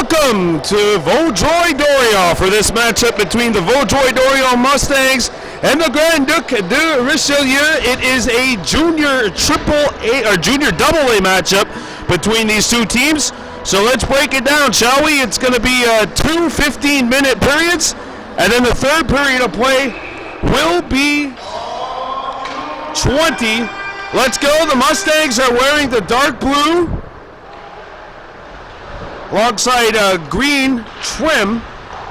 Welcome to Vaudreuil-Dorion for this matchup between the Vaudreuil-Dorion Mustangs and the Grand Ducs de Richelieu. It is a junior double A matchup between these two teams. So let's break it down, shall we? It's going to be two 15-minute periods, and then the third period of play will be 20. Let's go. The Mustangs are wearing the dark blue alongside green trim,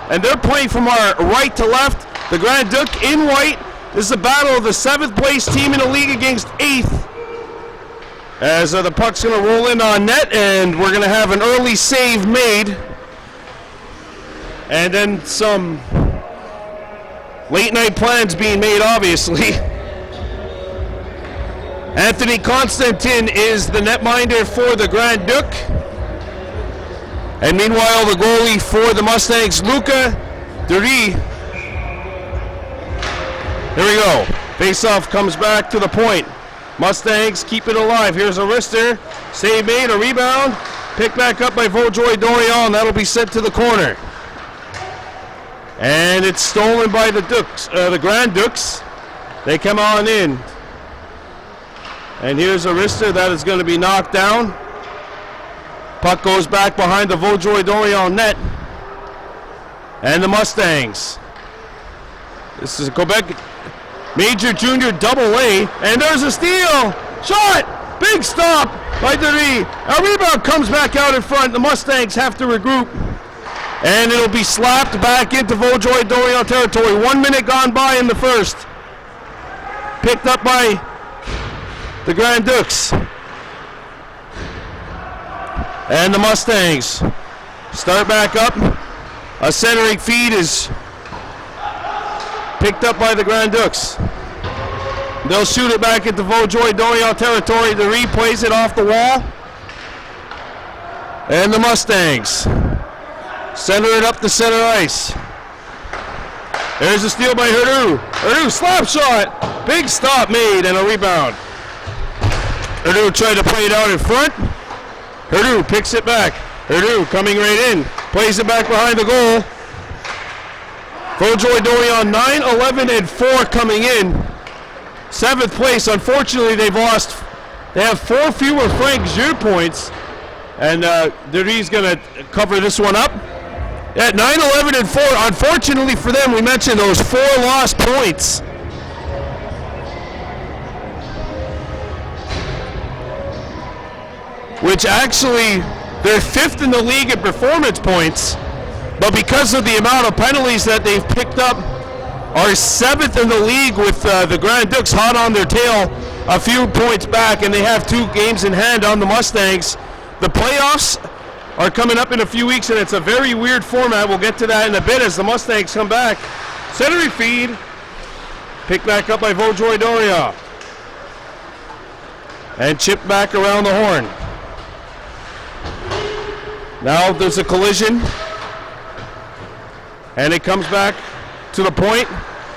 and they're playing from our right to left. The Grand Ducs in white. This is a battle of the 7th place team in the league against 8th. As the puck's going to roll in on net, and we're going to have an early save made. And then some late night plans being made, obviously. Anthony Constantin is the netminder for the Grand Ducs. And meanwhile, the goalie for the Mustangs, Luca Ducs. There we go. Face-off comes back to the point. Mustangs keep it alive. Here's a wrister. Save made, a rebound. Picked back up by Vaudreuil-Dorion. That'll be sent to the corner. And it's stolen by the Ducs, the Grand Ducs. They come on in. And here's a wrister that is going to be knocked down. Puck goes back behind the Vaudreuil-Dorion net. And the Mustangs. This is Quebec Major Junior Double A. And there's a steal. Shot. Big stop by Ducs. A rebound comes back out in front. The Mustangs have to regroup. And it'll be slapped back into Vaudreuil-Dorion territory. 1 minute gone by in the first. Picked up by the Grand Ducs. And the Mustangs start back up. A centering feed is picked up by the Grand Ducs. They'll shoot it back into Vaudreuil-Dorion territory. The replays it off the wall. And the Mustangs center it up the center ice. There's a steal by Herdu. Herdu slap shot. Big stop made and a rebound. Herdu tried to play it out in front. Herdu picks it back. Herdu coming right in. Plays it back behind the goal. Vaudreuil-Dorion 9, 11, and 4 coming in. 7th place. Unfortunately, they've lost. They have 4 fewer Frank Giroux points. And Ducs going to cover this one up. At 9, 11, and 4. Unfortunately for them, we mentioned those 4 lost points. Which actually, they're 5th in the league in performance points, but because of the amount of penalties that they've picked up, are 7th in the league with the Grand Ducs hot on their tail, a few points back, and they have 2 games in hand on the Mustangs. The playoffs are coming up in a few weeks, and it's a very weird format. We'll get to that in a bit as the Mustangs come back. Centering feed, picked back up by Vaudreuil-Dorion, and chipped back around the horn. Now there's a collision, and it comes back to the point,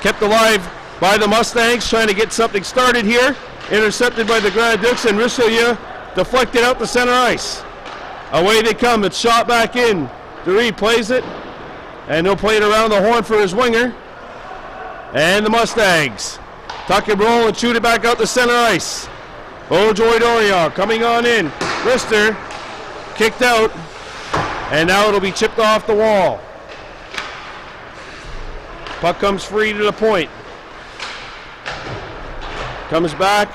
kept alive by the Mustangs, trying to get something started here. Intercepted by the Grand Ducs, and Richelieu deflected out the center ice. Away they come, it's shot back in. Ducs plays it, and he'll play it around the horn for his winger. And the Mustangs tuck and roll and shoot it back out the center ice. Vaudreuil-Dorion coming on in. Wrister kicked out. And now it'll be chipped off the wall. Puck comes free to the point. Comes back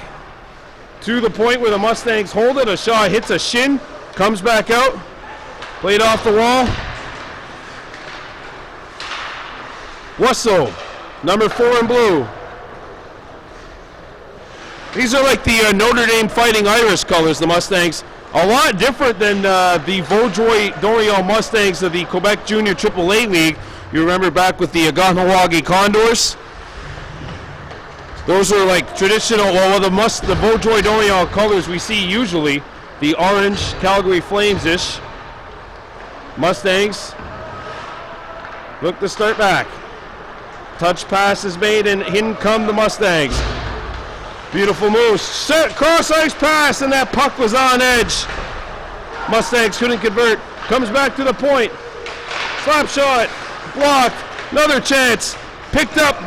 to the point where the Mustangs hold it. A shot hits a shin. Comes back out. Played off the wall. Wussow, number 4 in blue. These are like the Notre Dame Fighting Irish colors, the Mustangs. A lot different than the Vaudreuil-Dorion Mustangs of the Quebec Junior AAA League. You remember back with the Ganawagi Condors? Those are like traditional, well, the Vaudreuil-Dorion colors we see usually. The orange Calgary Flames-ish. Mustangs look to start back. Touch pass is made, and in come the Mustangs. Beautiful move. Cross ice pass, and that puck was on edge. Mustangs couldn't convert. Comes back to the point. Slap shot. Blocked. Another chance. Picked up.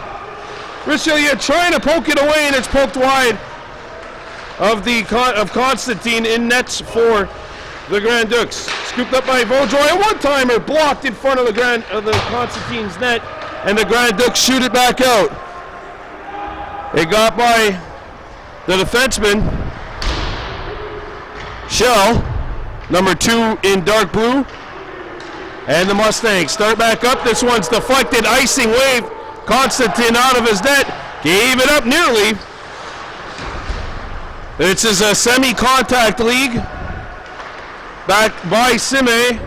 Richelieu trying to poke it away, and it's poked wide of Constantine in nets for the Grand Ducs. Scooped up by Vaudreuil. A one-timer blocked in front of the Constantine's net, and the Grand Ducs shoot it back out. It got by the defenseman, Shell, number 2 in dark blue. And the Mustangs start back up. This one's deflected. Icing wave. Constantine out of his net. Gave it up nearly. This is a semi-contact league. Back by Sime.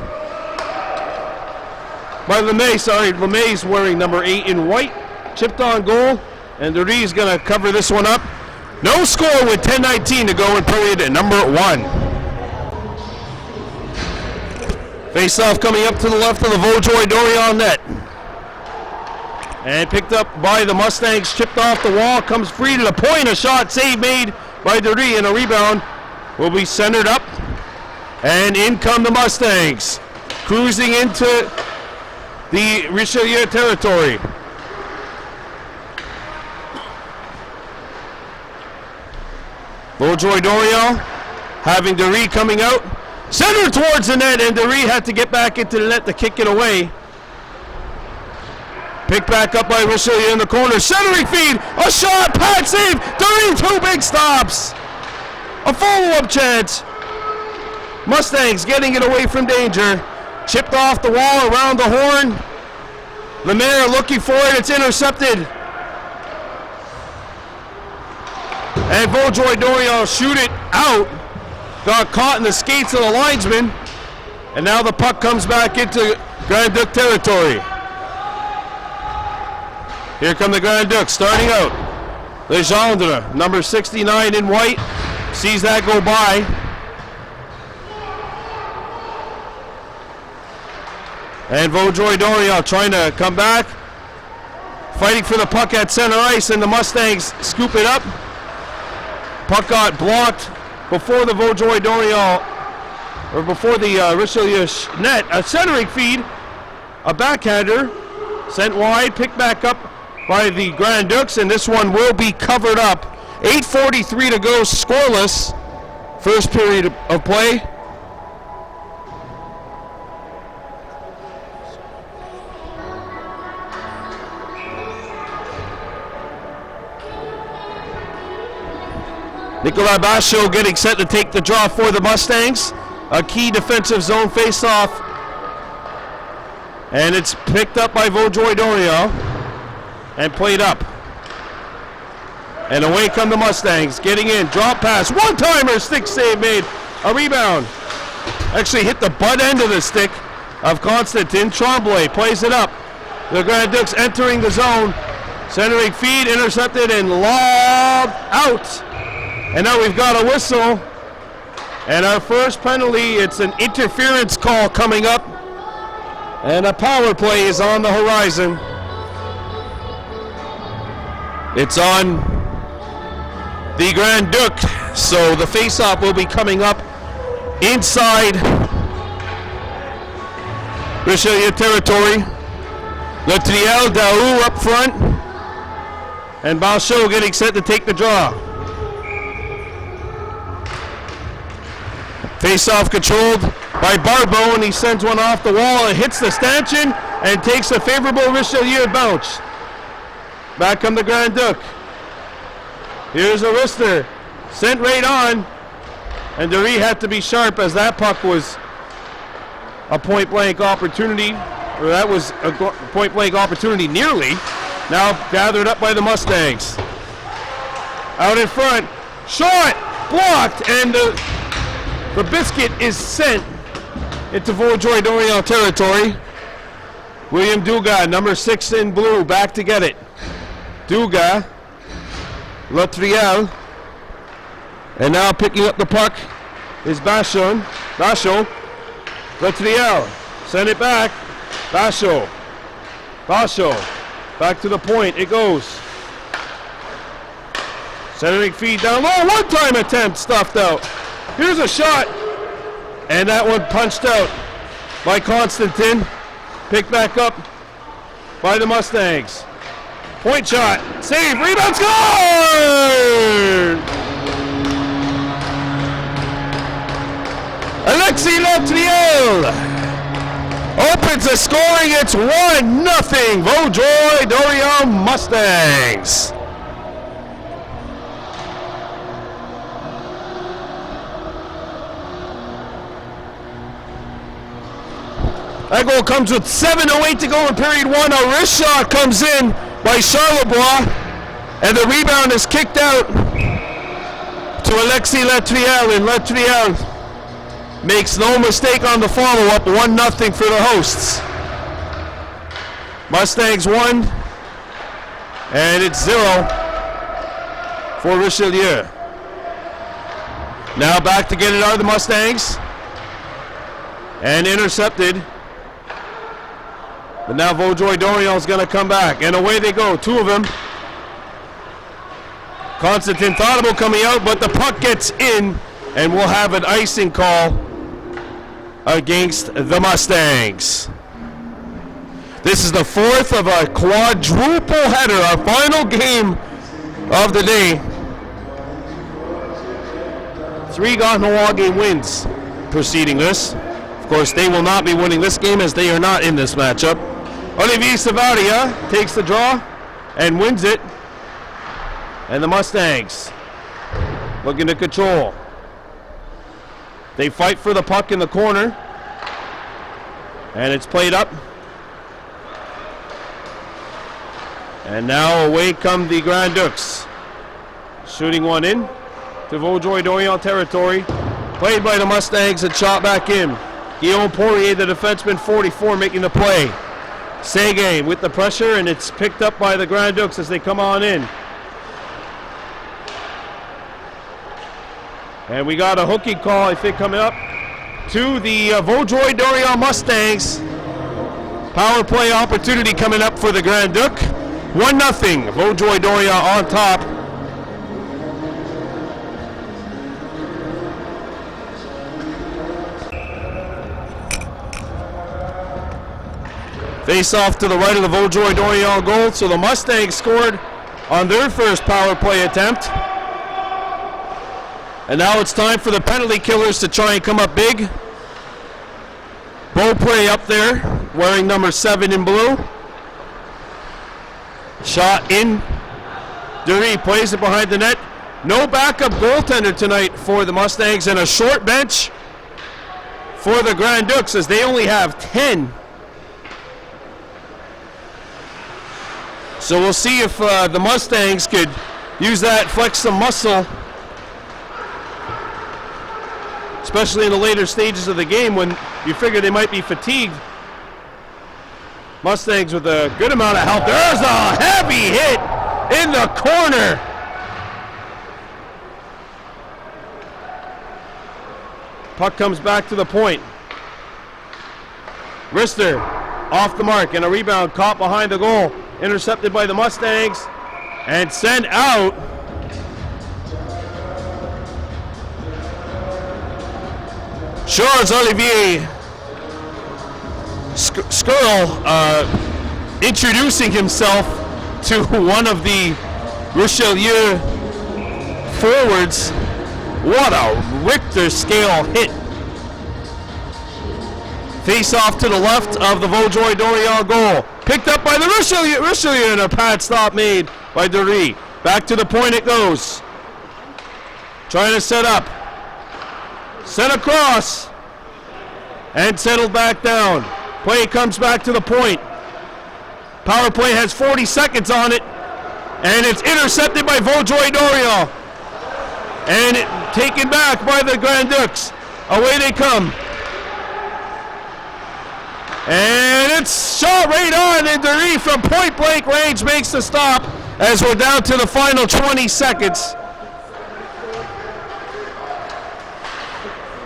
By LeMay, sorry. LeMay's wearing number 8 in white. Chipped on goal. And Ducs going to cover this one up. No score with 10:19 to go in period number 1. Face-off coming up to the left of the Vaudreuil-Dorion net. And picked up by the Mustangs, chipped off the wall, comes free to the point. A shot save made by Ducs, and a rebound will be centered up. And in come the Mustangs, cruising into the Richelieu territory. Vaudreuil-Dorion having Ducs coming out. Center towards the net, and Ducs had to get back into the net to kick it away. Picked back up by Richelieu in the corner. Centering feed, a shot, pad save. Ducs, 2 big stops. A follow-up chance. Mustangs getting it away from danger. Chipped off the wall around the horn. Lemaire looking for it, it's intercepted. And Vaudreuil-Dorion shoot it out. Got caught in the skates of the linesman, and now the puck comes back into Grand Duc territory. Here come the Grand Ducs starting out. Legendre, number 69 in white, sees that go by. And Vaudreuil-Dorion trying to come back, fighting for the puck at center ice, and the Mustangs scoop it up. Puck got blocked before the Vaudreuil-Dorion, or before the Richelieu net. A centering feed, a backhander, sent wide, picked back up by the Grand Ducs, and this one will be covered up. 8:43 to go, scoreless. First period of play. Nicolas Bachot getting set to take the draw for the Mustangs. A key defensive zone face-off. And it's picked up by Vaudreuil-Dorion and played up. And away come the Mustangs. Getting in, drop pass, one-timer, stick save made. A rebound. Actually hit the butt end of the stick of Constantin. Tremblay plays it up. The Grand Ducs entering the zone. Centering feed, intercepted, and lobbed out. And now we've got a whistle. And our first penalty, it's an interference call coming up. And a power play is on the horizon. It's on the Grand Duc. So the face-off will be coming up inside Richelieu territory. Letriel, Daou up front. And Bachot getting set to take the draw. Face-off controlled by Barbeau, and he sends one off the wall and hits the stanchion and takes a favorable Richelieu bounce. Back come the Grand Duc. Here's a wrister, sent right on, and Ducs had to be sharp as that puck was a point-blank opportunity, or that was a point-blank opportunity nearly. Now gathered up by the Mustangs. Out in front, shot, blocked, and the biscuit is sent into Vaudreuil-Dorion territory. William Dugas, number 6 in blue, back to get it. Dugas, Letriel, and now picking up the puck is Bachot. Letriel, send it back. Bachot, back to the point, it goes. Centering feed down low, one-time attempt stuffed out. Here's a shot. And that one punched out by Constantine. Picked back up by the Mustangs. Point shot. Save. Rebound. Score! Alexis Latriel opens the scoring. It's 1-0 Vaudreuil-Dorion Mustangs. That goal comes with 7:08 to go in period one. A wrist shot comes in by Charlebois, and the rebound is kicked out to Alexis Latriel, and Latriel makes no mistake on the follow-up. 1-0 for the hosts. Mustangs 1, and it's 0 for Richelieu. Now back to get it out of the Mustangs, and intercepted. But now Vaudreuil-Dorion is going to come back, and away they go, two of them. Constantine thought about coming out, but the puck gets in, and we'll have an icing call against the Mustangs. This is the fourth of a quadruple header, our final game of the day. 3 Gauntlet wins preceding this. Of course, they will not be winning this game as they are not in this matchup. Olivier Savaria takes the draw and wins it. And the Mustangs looking to control. They fight for the puck in the corner. And it's played up. And now away come the Grand Ducs. Shooting one in to Vaudreuil-Dorion territory. Played by the Mustangs and shot back in. Guillaume Poirier, the defenseman, 44, making the play. Séguin with the pressure, and it's picked up by the Grand Ducs as they come on in. And we got a hooking call, I think, coming up to the Vaudreuil-Dorion Mustangs. Power play opportunity coming up for the Grand Duc. 1-0, Vaudreuil-Dorion on top. Face off to the right of the Vaudreuil-Dorion goal, so the Mustangs scored on their first power play attempt. And now it's time for the penalty killers to try and come up big. Beaupré up there, wearing number 7 in blue. Shot in. Dury plays it behind the net. No backup goaltender tonight for the Mustangs, and a short bench for the Grand Ducs as they only have 10. So we'll see if the Mustangs could use that, flex some muscle, especially in the later stages of the game when you figure they might be fatigued. Mustangs with a good amount of help. There's a heavy hit in the corner. Puck comes back to the point. Rister off the mark, and a rebound caught behind the goal. Intercepted by the Mustangs and sent out. Charles-Olivier Skirl introducing himself to one of the Richelieu forwards. What a Richter scale hit. Face off to the left of the Vaudreuil-Dorion goal. Picked up by the Richelieu, and a pad stop made by Dury. Back to the point it goes. Trying to set up. Sent across. And settled back down. Play comes back to the point. Power play has 40 seconds on it. And it's intercepted by Vaudreuil-Dorion. And taken back by the Grand Ducs. Away they come. And it's shot right on, and Dury from point blank range makes the stop as we're down to the final 20 seconds.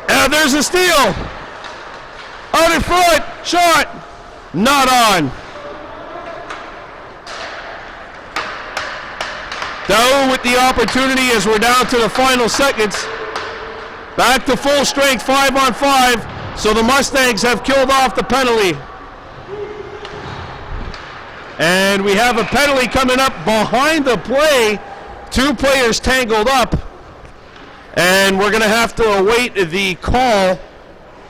And there's a steal. Out in front, shot, not on. Down with the opportunity as we're down to the final seconds. Back to full strength, 5-on-5. So the Mustangs have killed off the penalty. And we have a penalty coming up behind the play. 2 players tangled up. And we're going to have to await the call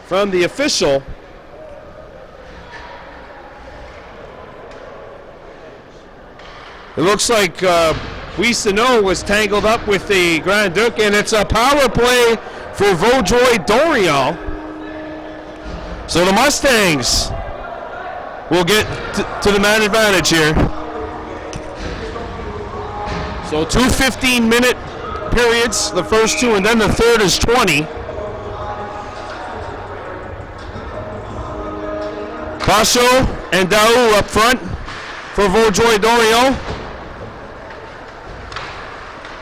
from the official. It looks like Huisano was tangled up with the Grand Duc, and it's a power play for Vaudreuil-Dorion. So the Mustangs will get to the man advantage here. So 2 15-minute periods, the first 2, and then the third is 20. Pacho and Daou up front for Vaudreuil-Dorion.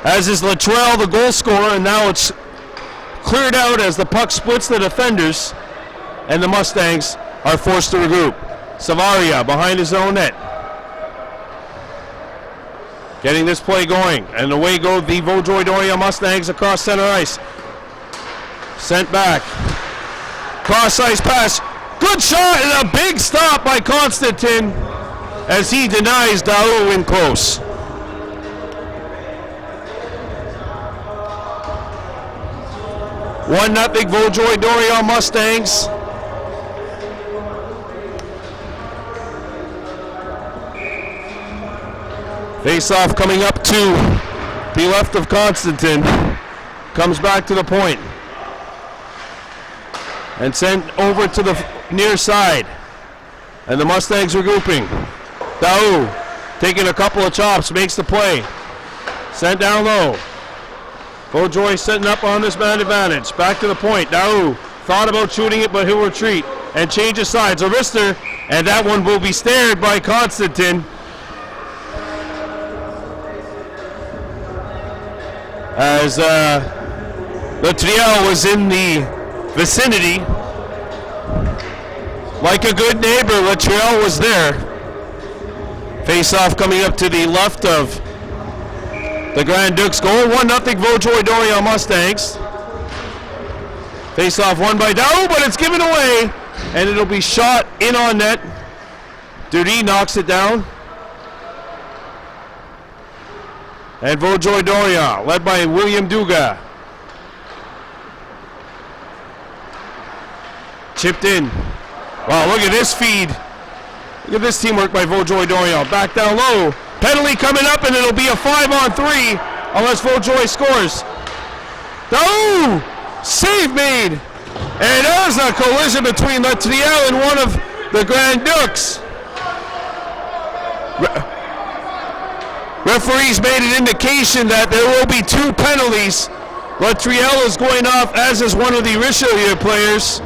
As is Latrell, the goal scorer, and now it's cleared out as the puck splits the defenders, and the Mustangs are forced to regroup. Savaria behind his own net. Getting this play going, and away go the Vaudreuil-Dorion Mustangs across center ice. Sent back. Cross ice pass. Good shot and a big stop by Constantin as he denies Daou in close. One nothing Vaudreuil-Dorion Mustangs. Face-off coming up to the left of Constantin. Comes back to the point. And sent over to the near side. And the Mustangs regrouping. Daou taking a couple of chops, makes the play. Sent down low. Vaudreuil setting up on this man advantage. Back to the point. Daou thought about shooting it, but he'll retreat and changes sides. A wrister, and that one will be snared by Constantin. As Latriel was in the vicinity. Like a good neighbor, Latriel was there. Face-off coming up to the left of the Grand Ducs goal. 1-0 Vaudreuil-Dorion Mustangs. Face-off won by Daou, but it's given away, and it'll be shot in on net. Dudy knocks it down. And Vaudreuil-Dorion, led by William Duga. Chipped in. Wow, look at this feed. Look at this teamwork by Vaudreuil-Dorion. Back down low. Penalty coming up, and it'll be a 5-on-3 unless Vaudreuil scores. Oh! Save made! And there's a collision between Latriel and one of the Grand Ducs. Referees made an indication that there will be 2 penalties. Latriel is going off, as is one of the Richelieu players.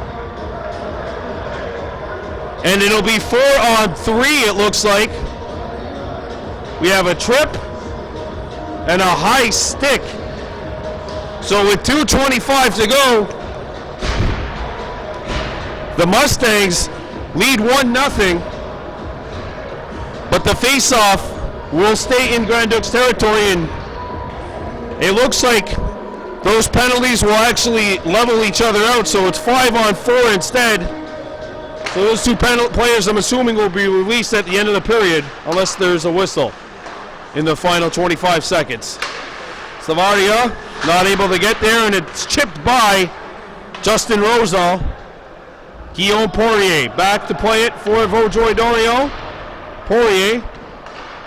And it'll be 4-on-3, it looks like. We have a trip and a high stick. So with 2:25 to go, the Mustangs lead 1-0. But the face-off will stay in Grand Ducs territory, and it looks like those penalties will actually level each other out, so it's 5-on-4 instead. So those 2 players, I'm assuming, will be released at the end of the period, unless there's a whistle in the final 25 seconds. Savaria not able to get there, and it's chipped by Justin Rosal. Guillaume Poirier back to play it for Vaudreuil-Dorion. Poirier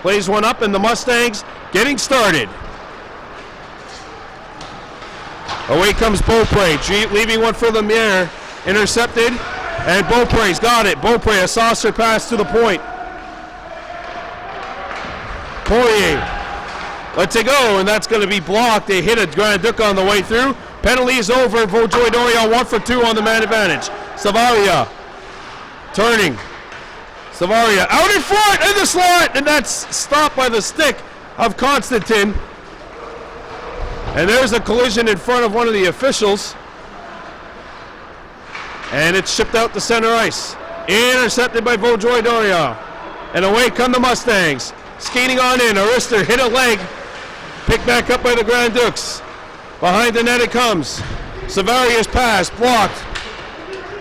plays one up, and the Mustangs getting started. Away comes Beaupre, leaving one for Lemieux. Intercepted, and Beaupre's got it. Beaupre, a saucer pass to the point. Poirier lets it go, and that's going to be blocked. They hit a Grand Duc on the way through. Penalty is over. Vaudreuil-Dorion 1 for 2 on the man advantage. Savaria turning. Savaria out in front in the slot, and that's stopped by the stick of Constantin. And there's a collision in front of one of the officials. And it's shipped out to center ice. Intercepted by Vaudreuil-Dorion. And away come the Mustangs. Skating on in. Arister hit a leg. Picked back up by the Grand Ducs. Behind the net it comes. Savaria's pass blocked.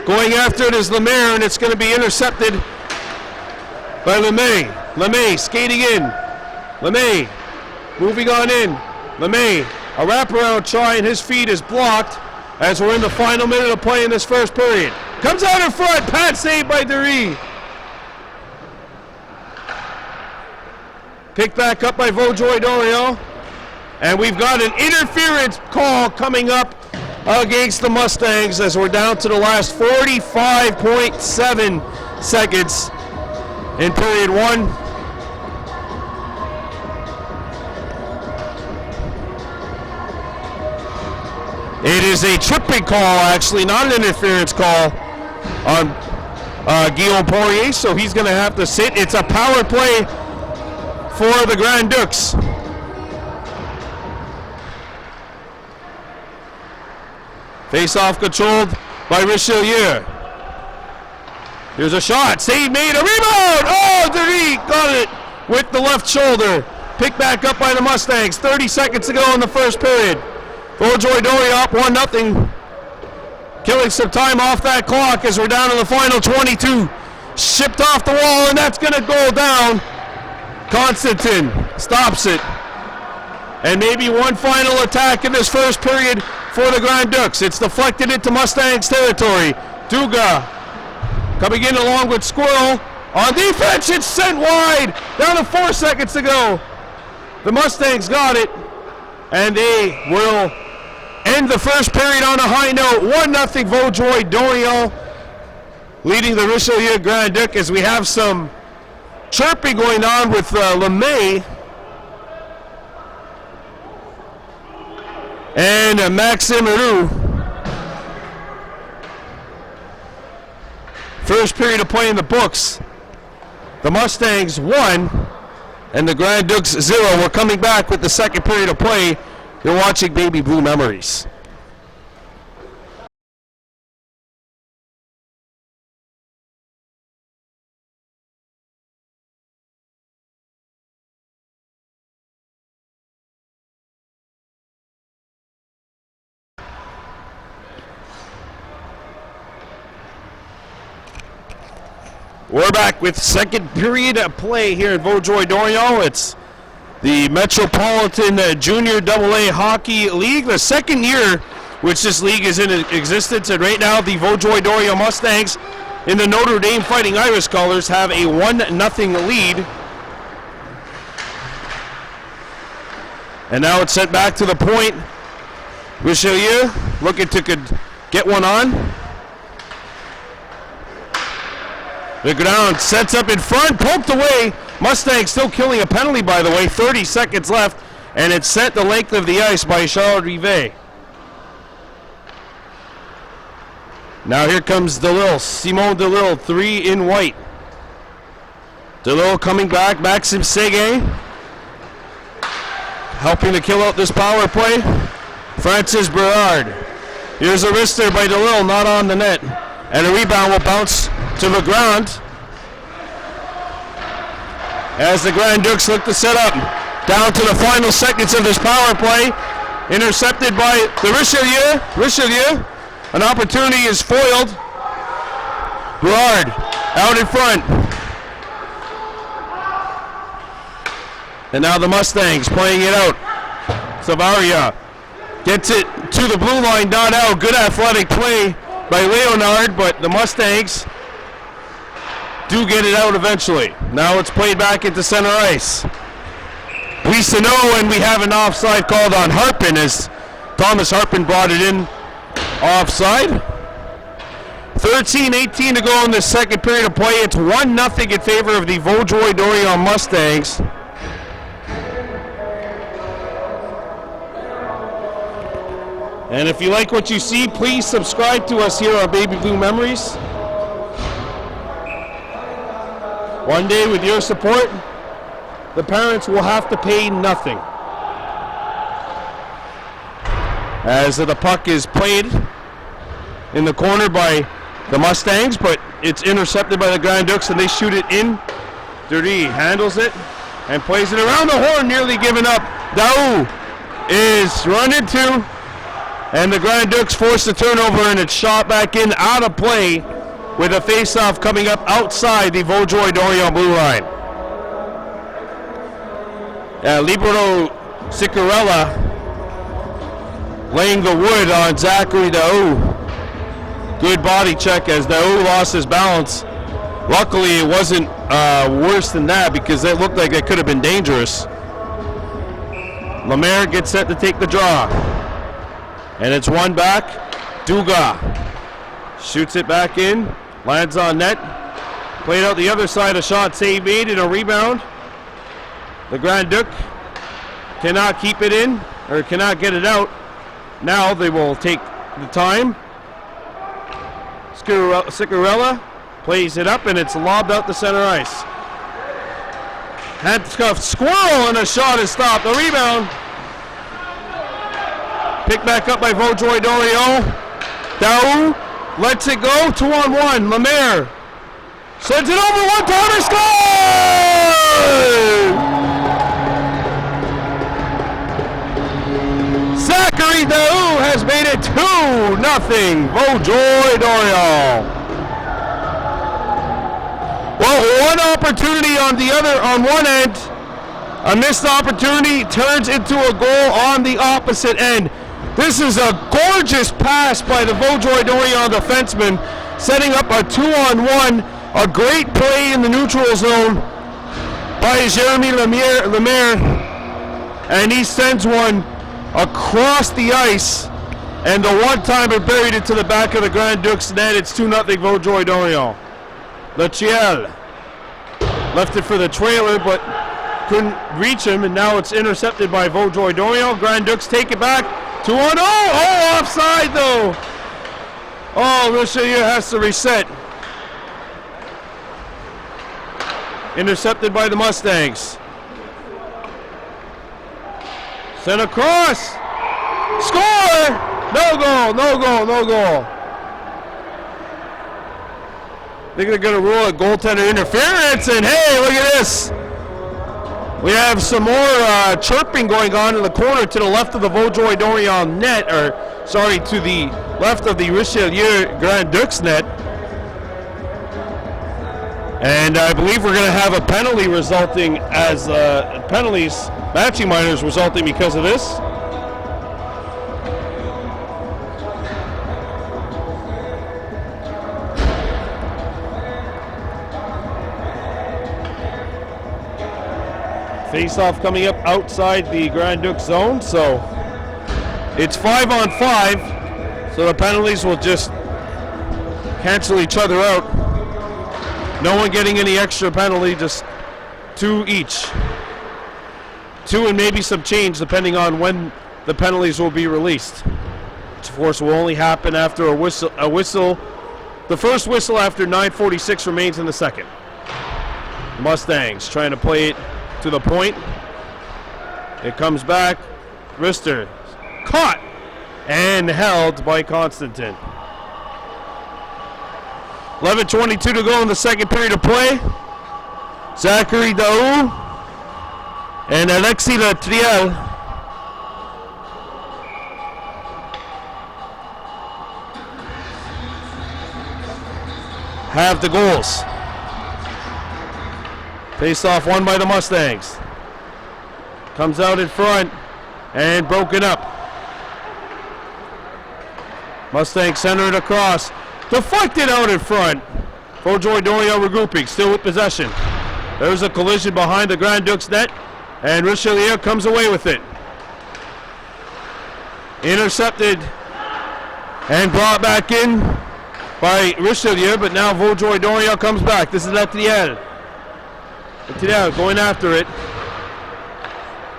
Going after it is Lemaire, and it's going to be intercepted by LeMay. LeMay skating in. LeMay moving on in. LeMay, a wraparound try, and his feet is blocked as we're in the final minute of play in this first period. Comes out in front, pad save by Dury. Picked back up by Vaudreuil-Dorion. And we've got an interference call coming up against the Mustangs as we're down to the last 45.7 seconds in period one. It is a tripping call, actually, not an interference call on Guillaume Poirier, so he's going to have to sit. It's a power play for the Grand Ducs. Face-off controlled by Richelieu. Here's a shot. Save made. A rebound! Oh, Dury got it with the left shoulder. Picked back up by the Mustangs. 30 seconds to go in the first period. Vaudreuil-Dorion up 1-0. Killing some time off that clock as we're down to the final 22. Shipped off the wall, and that's going to go down. Constantin stops it. And maybe one final attack in this first period for the Grand Ducs. It's deflected into Mustangs territory. Duga coming in along with Squirrel. On defense, it's sent wide. Down to 4 seconds to go. The Mustangs got it. And they will end the first period on a high note. 1-0 Vaudreuil-Dorion leading the Richelieu Grand Duc as we have some chirping going on with LeMay and Maxime Roux. First period of play in the books. The Mustangs 1 and the Grand Ducs 0. We're coming back with the second period of play. You're watching Baby Blue Memories. We're back with second period of play here at Vaudreuil-Dorion. It's the Metropolitan Junior AA Hockey League, the second year which this league is in existence, and right now the Vaudreuil-Dorion Mustangs in the Notre Dame Fighting Irish colors have a 1-0 lead. And now it's sent back to the point. Richelieu looking to get one on. The ground sets up in front, poked away. Mustangs still killing a penalty, by the way. 30 seconds left, and it's sent the length of the ice by Charles Rivet. Now here comes DeLille, Simon DeLille, 3 in white. DeLille coming back, Maxime Seguin helping to kill out this power play. Francis Berard. Here's a wrister by DeLille, not on the net. And a rebound will bounce to the ground as the Grand Ducs look to set up. Down to the final seconds of this power play. Intercepted by the Richelieu. Richelieu. An opportunity is foiled. Berard out in front. And now the Mustangs playing it out. Savaria gets it to the blue line, not out. Good athletic play by Leonard, but the Mustangs do get it out eventually. Now it's played back into center ice. We know when we have an offside called on Harpin as Thomas Harpin brought it in offside. 13:18 to go in the second period of play. It's 1-0 in favor of the Vaudreuil-Dorion Mustangs. And if you like what you see, please subscribe to us here on Baby Blue Memories. One day, with your support, the parents will have to pay nothing. As the puck is played in the corner by the Mustangs, but it's intercepted by the Grand Ducs and they shoot it in. Dury handles it and plays it around the horn, nearly giving up. Daou is run into. And the Grand Ducs forced the turnover, and it's shot back in out of play with a face-off coming up outside the Vaudreuil-Dorion blue line. Libero Ciccarella laying the wood on Zachary Daou. Good body check as Daou lost his balance. Luckily, it wasn't worse than that because it looked like it could have been dangerous. Lemaire gets set to take the draw. And it's one back. Dugas shoots it back in. Lands on net. Played out the other side. A shot save made and a rebound. The Grand Duc cannot keep it in or cannot get it out. Now they will take the time. Ciccarella plays it up and it's lobbed out the center ice. Handcuffed Squirrel and a shot is stopped. The rebound picked back up by Vaudreuil-Dorion. Daou lets it go. 2-on-1. Lemaire sends it over. One-timer score! Zachary Daou has made it 2-0 Vaudreuil-Dorion. Well, one opportunity on one end, a missed opportunity turns into a goal on the opposite end. This is a gorgeous pass by the Vaudreuil-Dorion defenseman, setting up a 2-on-1, a great play in the neutral zone by Jeremy Lemaire, and he sends one across the ice, and the one-timer buried it to the back of the Grand Ducs net. It's 2-0 Vaudreuil-Dorion. Richelieu left it for the trailer, but couldn't reach him, and now it's intercepted by Vaudreuil-Dorion. Grand Ducs take it back. 2-0. Oh, offside though. Oh, Richelieu has to reset. Intercepted by the Mustangs. Sent across. Score! No goal, no goal, no goal. I think they're going to rule a goaltender interference, and hey, look at this. We have some more chirping going on in the corner to the left of the Vaudreuil-Dorion net, or sorry, to the left of the Richelieu Grand Ducs net. And I believe we're going to have a penalty resulting as penalties, matching minors resulting because of this. Face-off coming up outside the Grand Duc zone, so it's 5-on-5, so the penalties will just cancel each other out. No one getting any extra penalty, just 2 each. 2 and maybe some change depending on when the penalties will be released, which of course will only happen after a whistle. The first whistle after 9:46 remains in the second. Mustangs trying to play it to the point. It comes back. Rister caught and held by Constantin. 11:22 to go in the second period of play. Zachary Daou and Alexis Latriel have the goals. Face-off won by the Mustangs. Comes out in front and broken up. Mustangs center it across. Deflected out in front. Vaudreuil-Dorion regrouping, still with possession. There's a collision behind the Grand Ducs net, and Richelieu comes away with it. Intercepted and brought back in by Richelieu, but now Vaudreuil-Dorion comes back. This is Latriel. Latriel going after it.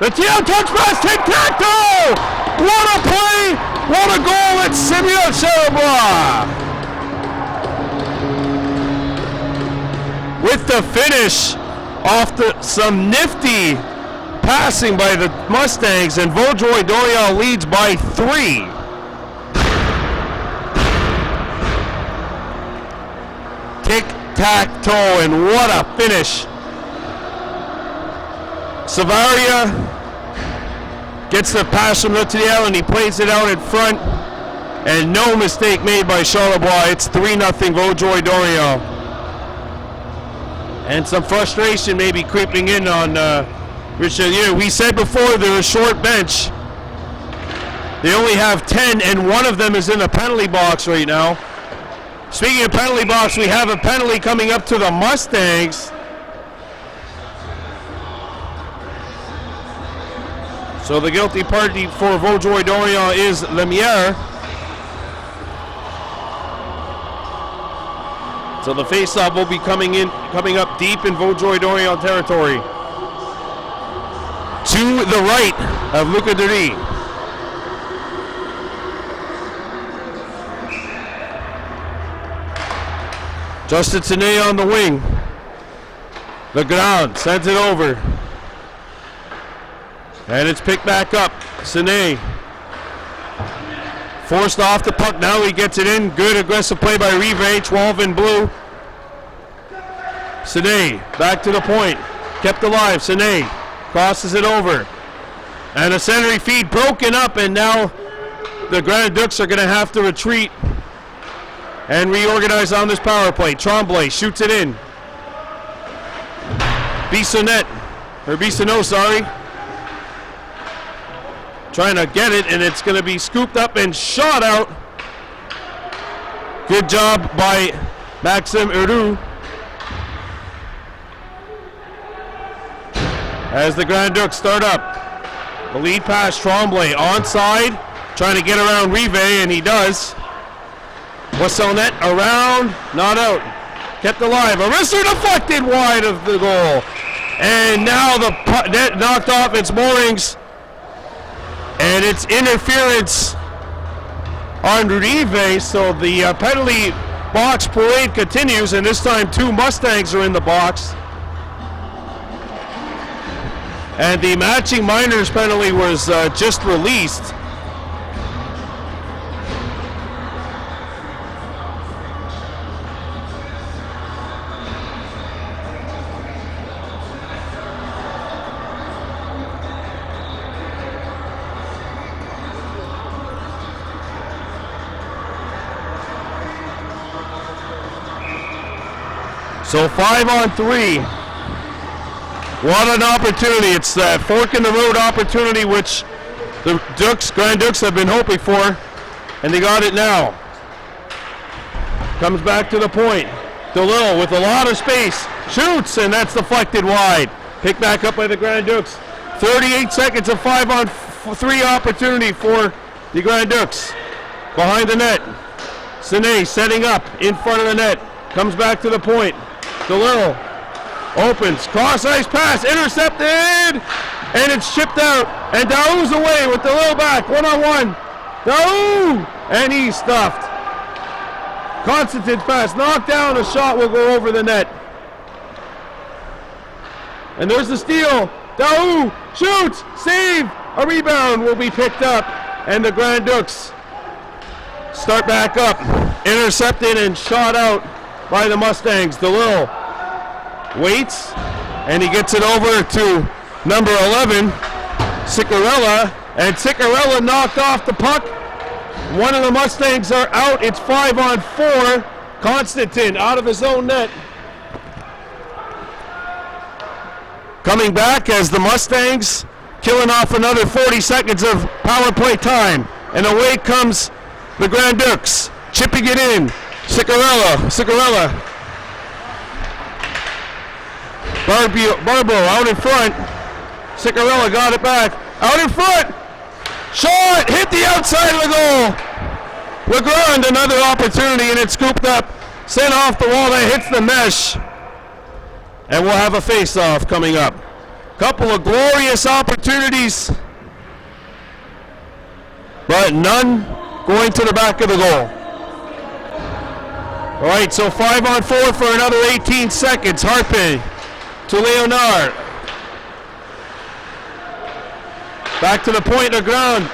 Latriel touch pass, tic-tac-toe! What a play! What a goal! It's Simeon Cherbois with the finish off some nifty passing by the Mustangs, and Vaudreuil-Dorion leads by 3. Tic-tac-toe, and what a finish. Savaria Gets the pass from Richelieu and he plays it out in front. And no mistake made by Charlebois. It's 3-0 Vaudreuil-Dorion. And some frustration maybe creeping in on Richelieu. We said before they're a short bench. They only have 10 and one of them is in the penalty box right now. Speaking of penalty box, we have a penalty coming up to the Mustangs. So the guilty party for Vaudreuil-Dorion is Lemierre. So the face-off will be coming up deep in Vaudreuil-Dorion territory. To the right of Luca Duris. Justin Sine on the wing. The ground sends it over. And it's picked back up. Sine forced off the puck. Now he gets it in. Good aggressive play by Rive. 12 in blue. Sine back to the point. Kept alive. Sine crosses it over. And a centering feed broken up. And now the Grand Ducs are going to have to retreat and reorganize on this power play. Tremblay shoots it in. Bissonneau, sorry. Trying to get it, and it's going to be scooped up and shot out. Good job by Maxime Heroux. As the Grand Ducs start up. The lead pass, Tremblay onside. Trying to get around Rive, and he does. Boissonnet around, not out. Kept alive. A wrister deflected wide of the goal. And now the net knocked off its moorings. And it's interference on Rive. So the penalty box parade continues. And this time 2 Mustangs are in the box. And the matching minors penalty was just released. So 5-on-3. What an opportunity. It's that fork in the road opportunity which the Grand Ducs have been hoping for, and they got it now. Comes back to the point. DeLille with a lot of space. Shoots, and that's deflected wide. Picked back up by the Grand Ducs. 38 seconds of 5-on-3 opportunity for the Grand Ducs. Behind the net. Sine setting up in front of the net. Comes back to the point. DeLille opens, cross ice pass, intercepted, and it's chipped out. And Daou's away with DeLille back, 1-on-1. Daou, and he's stuffed. Constantine's pass, knocked down, a shot will go over the net. And there's the steal. Daou shoots, save, a rebound will be picked up, and the Grand Ducs start back up. Intercepted and shot out by the Mustangs. DeLille waits, and he gets it over to number 11, Ciccarella, and Ciccarella knocked off the puck. One of the Mustangs are out. It's 5-on-4. Constantine out of his own net. Coming back as the Mustangs killing off another 40 seconds of power play time. And away comes the Grand Ducs, chipping it in. Ciccarella. Barbeau out in front. Ciccarella got it back. Out in front. Shot. Hit the outside of the goal. Legrand, another opportunity, and it's scooped up. Sent off the wall that hits the mesh. And we'll have a face-off coming up. Couple of glorious opportunities, but none going to the back of the goal. All right, so 5-on-4 for another 18 seconds. Harpe to Leonard. Back to the point of ground.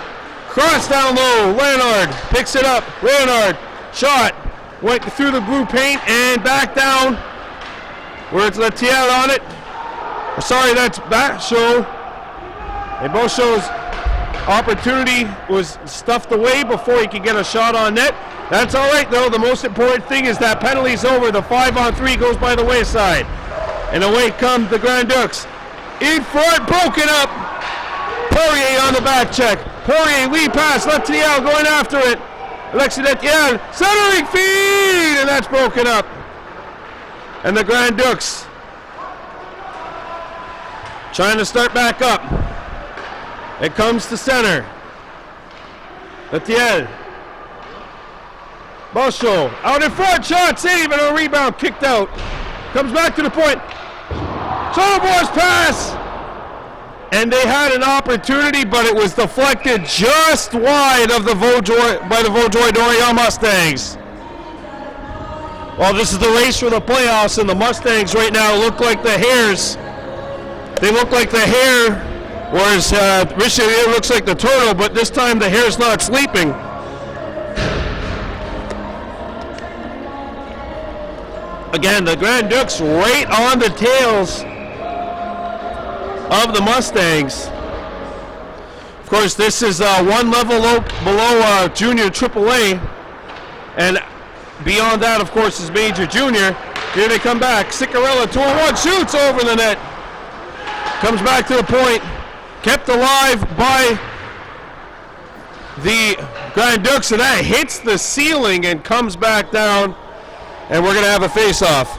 Cross down low. Leonard picks it up. Leonard shot. Went through the blue paint and back down. Where it's Letiel on it. Sorry, that's Basho. And Basho's opportunity was stuffed away before he could get a shot on net. That's all right, though. The most important thing is that penalty's over. The 5-on-3 goes by the wayside. And away come the Grand Ducs. In front, broken up. Poirier on the back check. Poirier, lead pass, left to the L, going after it. Alexis Etienne, centering feed, and that's broken up. And the Grand Ducs trying to start back up. It comes to center. Etienne. Bosho, out in front, shot, save, and a rebound kicked out. Comes back to the point. Charlebois pass. And they had an opportunity, but it was deflected just wide of the Vaudreuil-Dorion Mustangs. Well, this is the race for the playoffs, and the Mustangs right now look like the Hares. They look like the hare, whereas Richelieu looks like the turtle, but this time the hare's not sleeping. Again, the Grand Ducs right on the tails of the Mustangs. Of course, this is one level below junior AAA, and beyond that, of course, is major junior. Here they come back. Ciccarella, 2-on-1, shoots over the net. Comes back to the point. Kept alive by the Grand Ducs, and that hits the ceiling and comes back down, and we're going to have a face-off.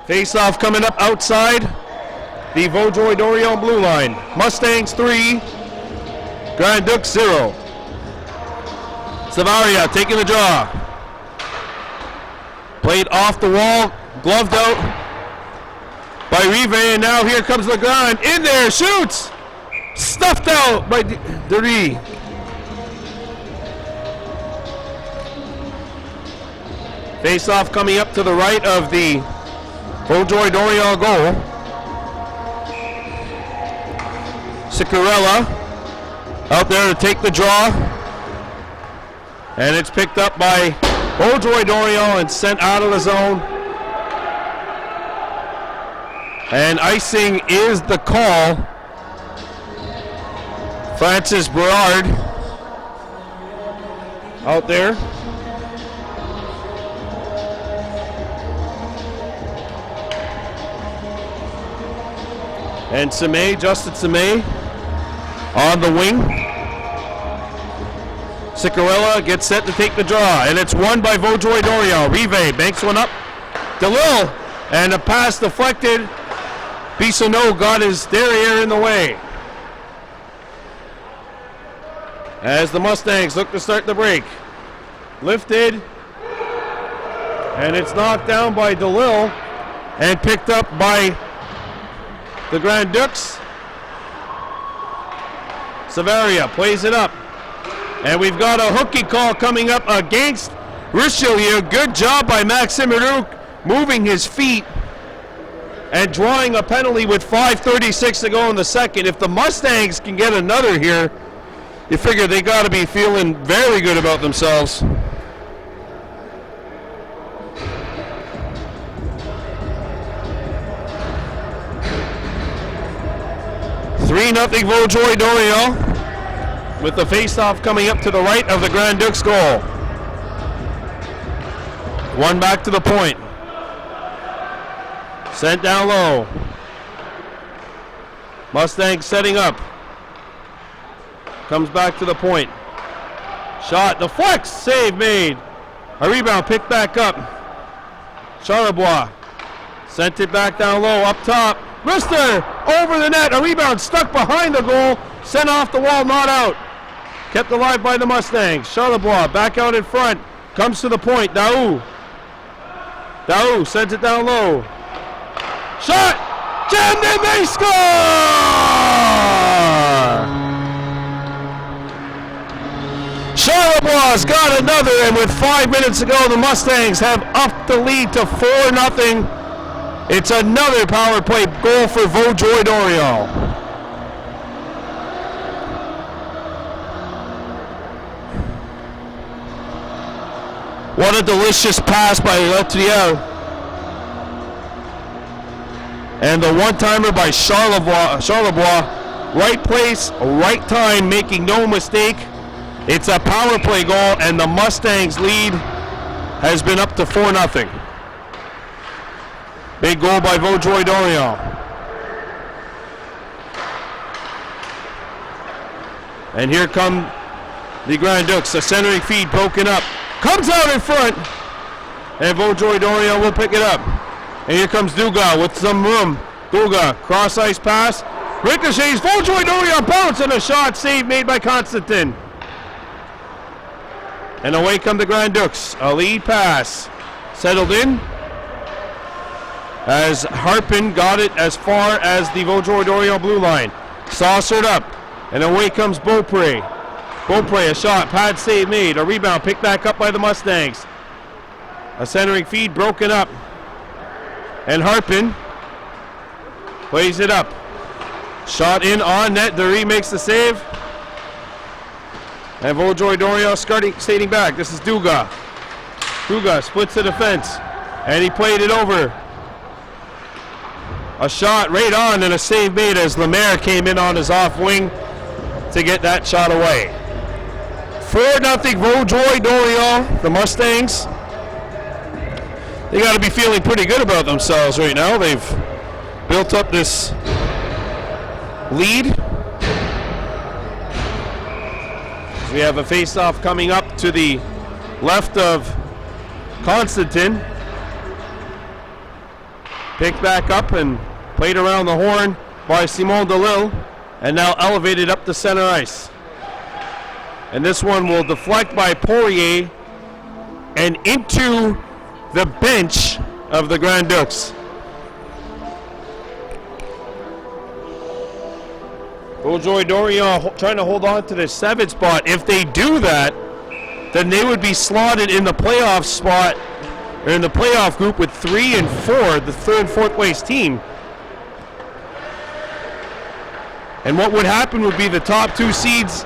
Face-off coming up outside the Vaudreuil-Dorion blue line. Mustangs 3, Grand Ducs 0. Savaria taking the draw. Played off the wall, gloved out by Rive, and now here comes Legrand. In there, shoots! Stuffed out by Dury. Face-off coming up to the right of the Vaudreuil-Dorion goal. Ciccarella out there to take the draw. And it's picked up by Vaudreuil-Dorion and sent out of the zone. And icing is the call. Francis Berard out there. And Justin Semay on the wing. Ciccarella gets set to take the draw, and it's won by Vaudreuil-Dorion. Rive banks one up. DeLille, and a pass deflected. Bissonneau got his derriere in the way. As the Mustangs look to start the break. Lifted, and it's knocked down by DeLille and picked up by the Grand Ducs. Savaria plays it up. And we've got a hooky call coming up against Richelieu. Good job by Maxime Leroux moving his feet and drawing a penalty with 5:36 to go in the second. If the Mustangs can get another here, you figure they got to be feeling very good about themselves. 3-0 Vaudreuil-Dorion with the face-off coming up to the right of the Grand Ducs goal. One back to the point. Sent down low. Mustangs setting up. Comes back to the point. Shot, deflects, save made. A rebound picked back up. Charlebois sent it back down low, up top. Rister over the net, a rebound stuck behind the goal, sent off the wall, not out. Kept alive by the Mustangs. Charlebois back out in front, comes to the point. Daou sends it down low. Shot, jammed in, they score! Charlebois got another, and with 5 minutes to go, the Mustangs have upped the lead to 4-0. It's another power play goal for Vaudreuil-Dorion. What a delicious pass by Letriel. And the one-timer by Charlebois. Right place, right time, making no mistake. It's a power play goal, and the Mustangs lead has been up to 4-0. Big goal by Vaudreuil-Dorion. And here come the Grand Ducs. A centering feed broken up. Comes out in front. And Vaudreuil-Dorion will pick it up. And here comes Ducs with some room. Ducs, cross ice pass. Ricochets, Vaudreuil-Dorion bounce, and a shot save made by Constantin. And away come the Grand Ducs. A lead pass. Settled in. As Harpin got it as far as the Vaudreuil-Dorion blue line. Saucered up. And away comes Beaupre. Beaupre, a shot, pad save made. A rebound picked back up by the Mustangs. A centering feed broken up. And Harpin plays it up. Shot in on net. Durie makes the save. And Vaudreuil-Dorion skating back. This is Ducs. Ducs splits the defense. And he played it over. A shot right on and a save made as Lemaire came in on his off wing to get that shot away. 4-0 Vaudreuil-Dorion, the Mustangs. They got to be feeling pretty good about themselves right now. They've built up this lead. We have a face-off coming up to the left of Constantin. Picked back up and played around the horn by Simon Delille, and now elevated up the center ice. And this one will deflect by Poirier and into the bench of the Grand Ducs. Vaudreuil-Dorion trying to hold on to the 7th spot. If they do that, then they would be slotted in the playoff spot, or in the playoff group with 3 and 4, the 3rd and 4th place team. And what would happen would be the top 2 seeds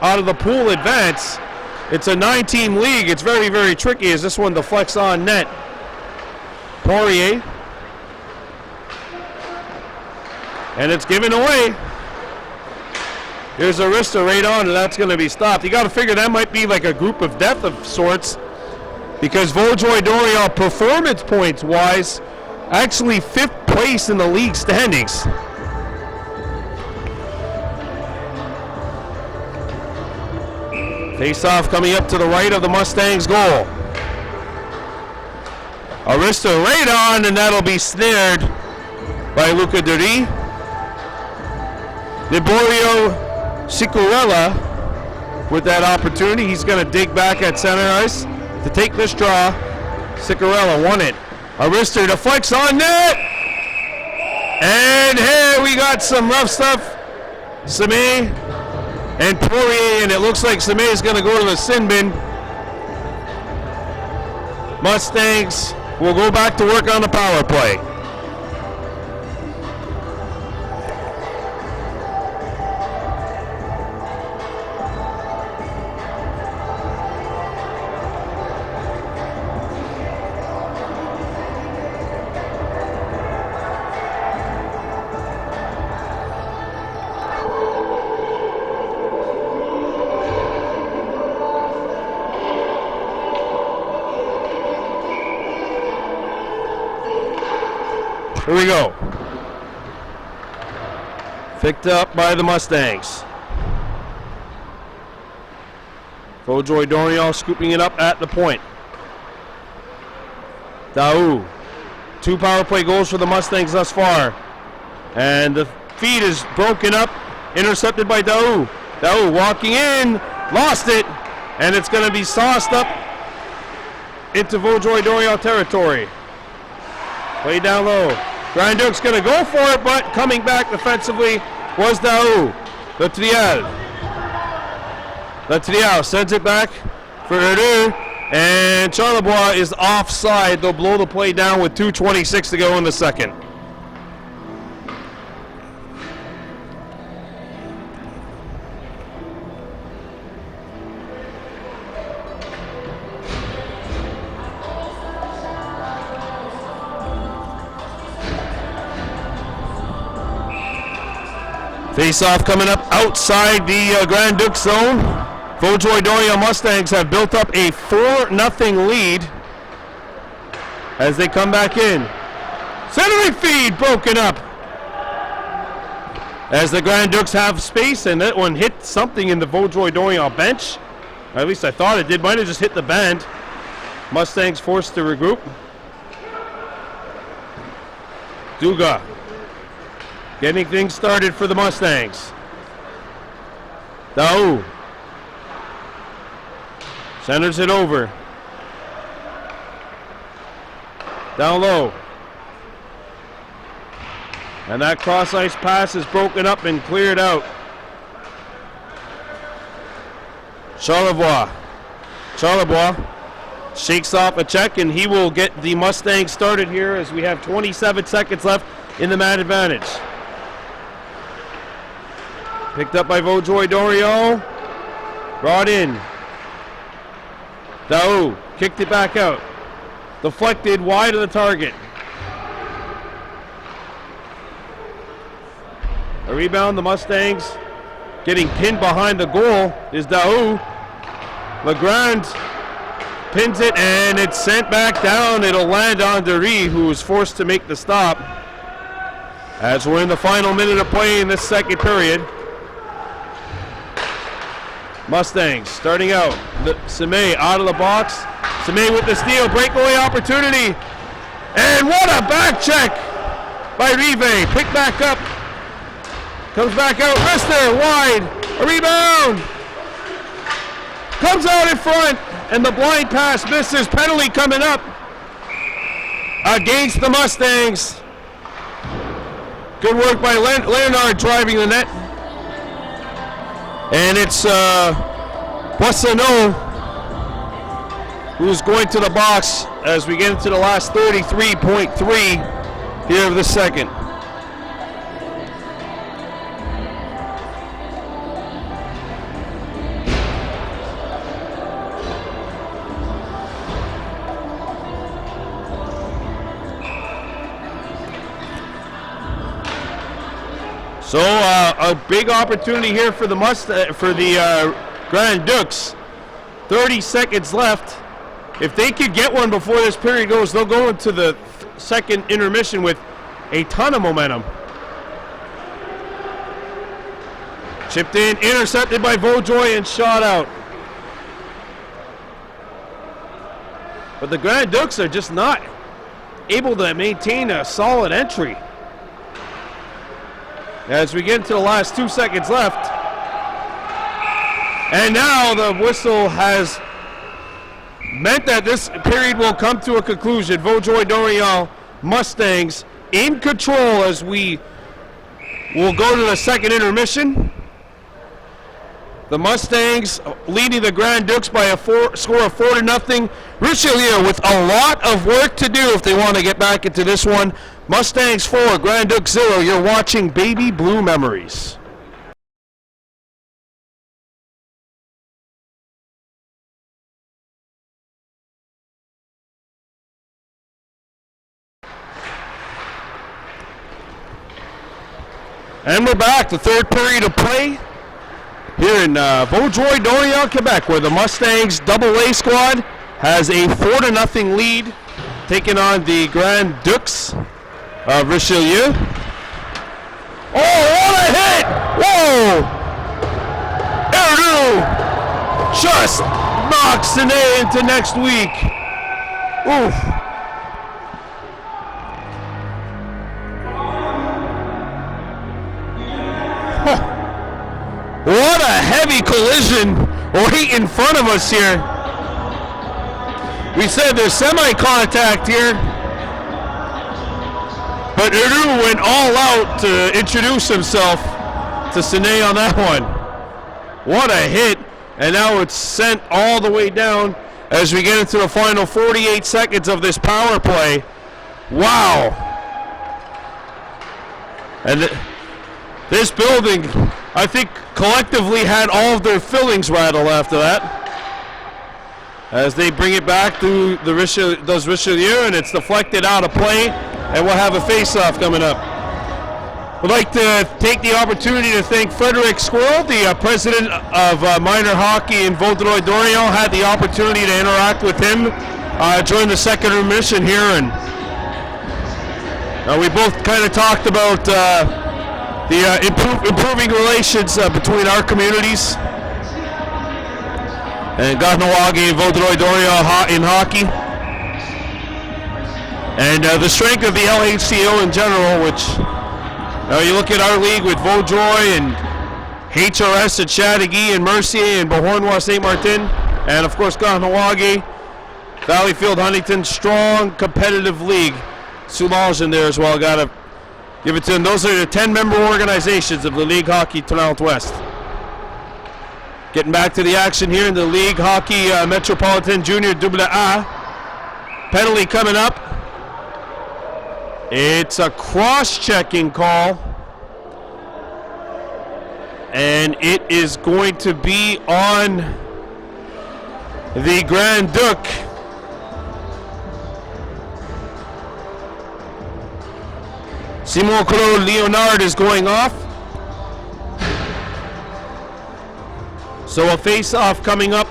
out of the pool advance. It's a 9-team league. It's very, very tricky as this one deflects on net. Poirier. And it's given away. Here's Arista right on, and that's going to be stopped. You got to figure that might be like a group of death of sorts, because Vaudreuil-Dorion, performance points wise, actually 5th place in the league standings. Face-off coming up to the right of the Mustangs' goal. Arista right on, and that'll be snared by Luca Durie. Liborio Sicurella with that opportunity. He's going to dig back at center ice to take this draw. Sicurella won it. Arista deflects on net. And here we got some rough stuff. Semay and Poirier, and it looks like Semay is going to go to the sin bin. Mustangs will go back to work on the power play. Here we go. Picked up by the Mustangs. Vaudreuil-Dorion scooping it up at the point. Daou. 2 power play goals for the Mustangs thus far. And the feed is broken up, intercepted by Daou. Daou walking in, lost it, and it's going to be sauced up into Vaudreuil-Dorion territory. Play down low. Grand Ducs going to go for it, but coming back defensively was Daou. Latrial sends it back for Herder, and Charlebois is offside. They'll blow the play down with 2:26 to go in the second. Face-off coming up outside the Grand Ducs zone. Vaudreuil-Dorion Mustangs have built up a 4-0 lead as they come back in. Centering feed broken up as the Grand Ducs have space, and that one hit something in the Vaudreuil-Dorion bench. At least I thought it did. Might have just hit the band. Mustangs forced to regroup. Ducs getting things started for the Mustangs. Daou centers it over. Down low. And that cross-ice pass is broken up and cleared out. Charlevoix shakes off a check, and he will get the Mustangs started here as we have 27 seconds left in the man advantage. Picked up by Vaudreuil-Dorion. Brought in. Daou kicked it back out. Deflected wide of the target. A rebound, the Mustangs getting pinned behind the goal is Daou. Legrand pins it, and it's sent back down. It'll land on Duris, who was forced to make the stop. As we're in the final minute of play in this second period. Mustangs starting out. Simé out of the box. Simé with the steal, breakaway opportunity. And what a back check by Rive. Picked back up. Comes back out. Rister wide. A rebound. Comes out in front. And the blind pass misses. Penalty coming up against the Mustangs. Good work by Leonard driving the net. And it's Boissonneau who's going to the box as we get into the last 33.3 here of the second. So a big opportunity here for the Grand Ducs. 30 seconds left. If they could get one before this period goes, they'll go into the second intermission with a ton of momentum. Chipped in, intercepted by Vaudreuil, and shot out. But the Grand Ducs are just not able to maintain a solid entry. As we get into the last 2 seconds left. And now the whistle has meant that this period will come to a conclusion. Vaudreuil-Dorion Mustangs in control as we will go to the second intermission. The Mustangs leading the Grand Ducs by a score of 4-0. Richelieu with a lot of work to do if they want to get back into this one. Mustangs 4, Grand Ducs 0. You're watching Baby Blue Memories. And we're back, the third period of play here in Vaudreuil-Dorion, Quebec, where the Mustangs AA squad has a 4-0 lead, taking on the Grand Ducs of Richelieu. Oh, what a hit! Whoa! Erdu just knocks Sine into next week. Oof. What a heavy collision right in front of us here. We said there's semi-contact here. But Erdu went all out to introduce himself to Sine on that one. What a hit. And now it's sent all the way down as we get into the final 48 seconds of this power play. Wow. And this building, I think, collectively had all of their fillings rattle after that. As they bring it back to the Richelieu, and it's deflected out of play, and we'll have a face-off coming up. Would like to take the opportunity to thank Frederick Squirrel, the president of minor hockey in Vaudreuil-Dorion. Had the opportunity to interact with him during the second intermission here, and we both kind of talked about the improving relations between our communities and Kahnawake and Vaudreuil-Dorion in hockey, and the strength of the LHCO in general, which you look at our league with Vaudreuil and HRS at Chateauguay and Mercier and Beauharnois St. Martin, and of course Kahnawake, Valleyfield, Huntington, strong competitive league. Soulage in there as well, gotta give it to them. Those are the 10-member organizations of the League Hockey Toronto West. Getting back to the action here in the League Hockey Metropolitan Junior LHMJAA. Penalty coming up. It's a cross-checking call, and it is going to be on the Grand Duc. Simon Claude Leonard is going off. So a face-off coming up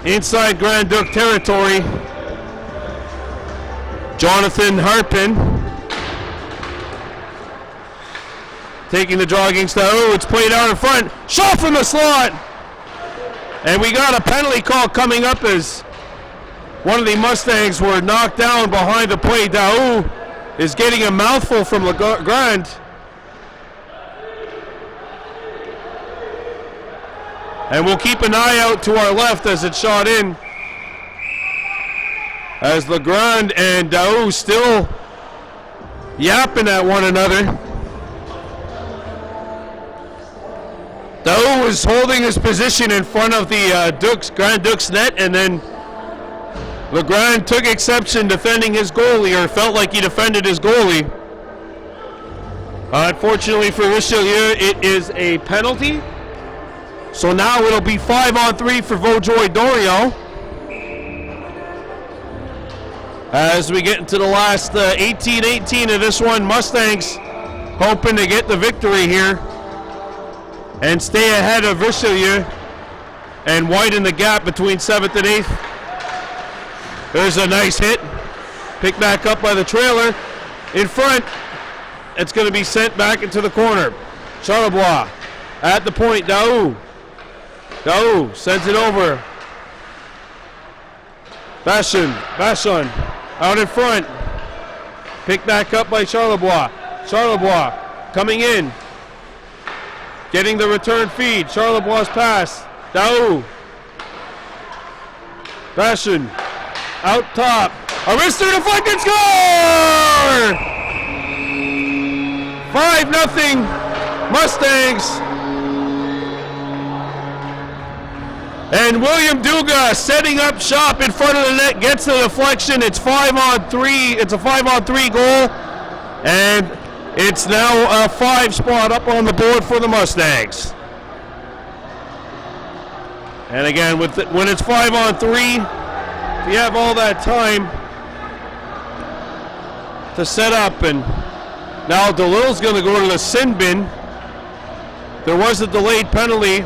inside Grand Duc territory. Jonathan Harpin taking the draw against the it's played out in front. Shot from the slot. And we got a penalty call coming up as one of the Mustangs were knocked down behind the play. Daou is getting a mouthful from Legrand. And we'll keep an eye out to our left as it's shot in, as Legrand and Daou still yapping at one another. Daou is holding his position in front of the Grand Ducs net, and then Legrand took exception defending his goalie, or felt like he defended his goalie. Unfortunately for Richelieu, it is a penalty. So now it'll be 5-on-3 for Vaudreuil-Dorion. As we get into the last 18-18 of this one, Mustangs hoping to get the victory here and stay ahead of Richelieu and widen the gap between 7th and 8th. There's a nice hit. Picked back up by the trailer. In front, it's going to be sent back into the corner. Charlebois at the point. Daou sends it over. Vachon out in front. Picked back up by Charlebois. Charlebois coming in. Getting the return feed. Charlebois' pass. Daou. Vachon out top. Arister to fucking score! 5-0 Mustangs. And William Duga setting up shop in front of the net, gets the deflection. It's 5-on-3. It's a 5-on-3 goal. And it's now a 5 spot up on the board for the Mustangs. And again, when it's 5-on-3, you have all that time to set up. And now DeLille's going to go to the sin bin. There was a delayed penalty.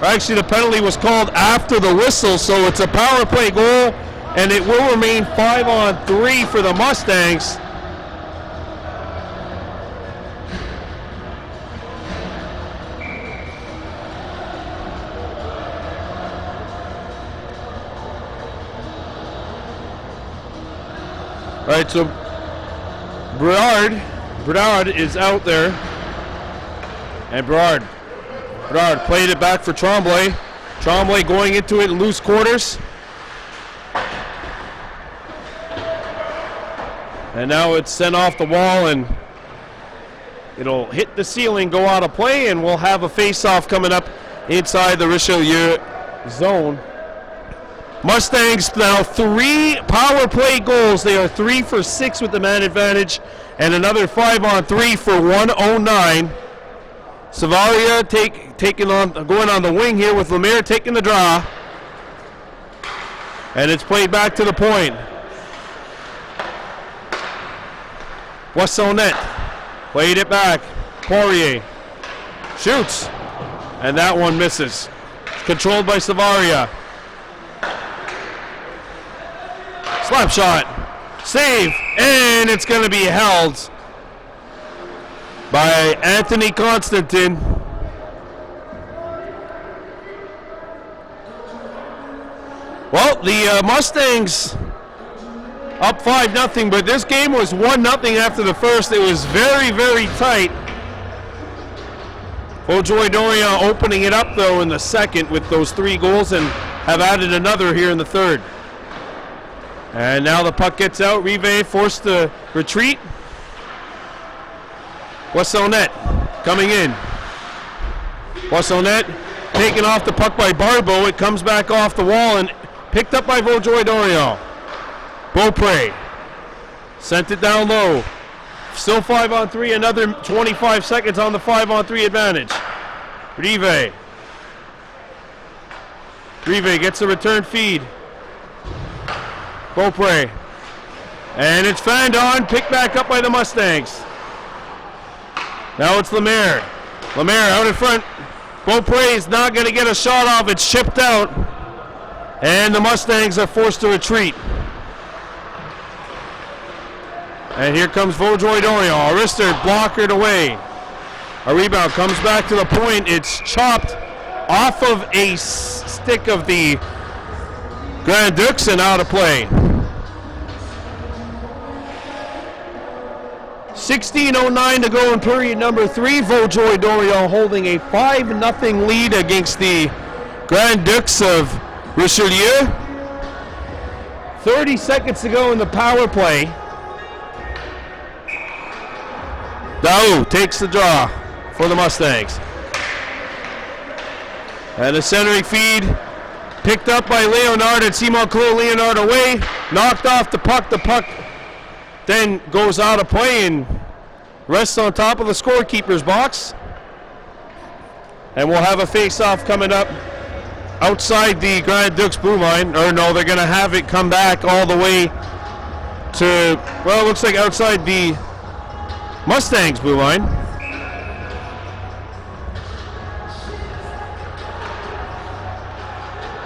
Actually, the penalty was called after the whistle, so it's a power play goal, and it will remain 5-on-3 for the Mustangs. All right, so Bernard is out there, and Bernard played it back for Tremblay. Tremblay going into it in loose quarters. And now it's sent off the wall, and it'll hit the ceiling, go out of play, and we'll have a face-off coming up inside the Richelieu zone. Mustangs now 3 power play goals. They are 3 for 6 with the man advantage, and another 5-on-3 for 109. Savaria going on the wing here with Lemire taking the draw. And it's played back to the point. Boissonnet Played it back. Poirier shoots, and that one misses. Controlled by Savaria. Slap shot. Save, and it's going to be held by Anthony Constantin. Well, the Mustangs up 5-0, but this game was 1-0 after the first. It was very, very tight. Vaudreuil-Dorion opening it up, though, in the second with those 3 goals and have added another here in the third. And now the puck gets out. Rive forced to retreat. Boissonnet coming in. Boissonnet taken off the puck by Barbeau. It comes back off the wall and picked up by Vaudreuil-Dorion. Beaupré sent it down low. Still 5-on-3, another 25 seconds on the 5-on-3 advantage. Rive gets the return feed. Beaupré. And it's fanned on, picked back up by the Mustangs. Now it's Lemaire. Lemaire out in front. Beaupré is not going to get a shot off. It's chipped out. And the Mustangs are forced to retreat. And here comes Vaudreuil-Dorion. Arister blockered away. A rebound comes back to the point. It's chopped off of a stick of the Grand Ducs and out of play. 16:09 to go in period number 3. Vaudreuil-Dorion holding a 5-0 lead against the Grand Ducs of Richelieu. 30 seconds to go in the power play. Daou takes the draw for the Mustangs. And a centering feed picked up by Leonard, and Simon Claude Leonard away. Knocked off the puck. The puck then goes out of play and rests on top of the scorekeeper's box. And we'll have a face-off coming up outside the Grand Ducs blue line. Or no, they're going to have it come back all the way to, well, it looks like outside the Mustangs blue line.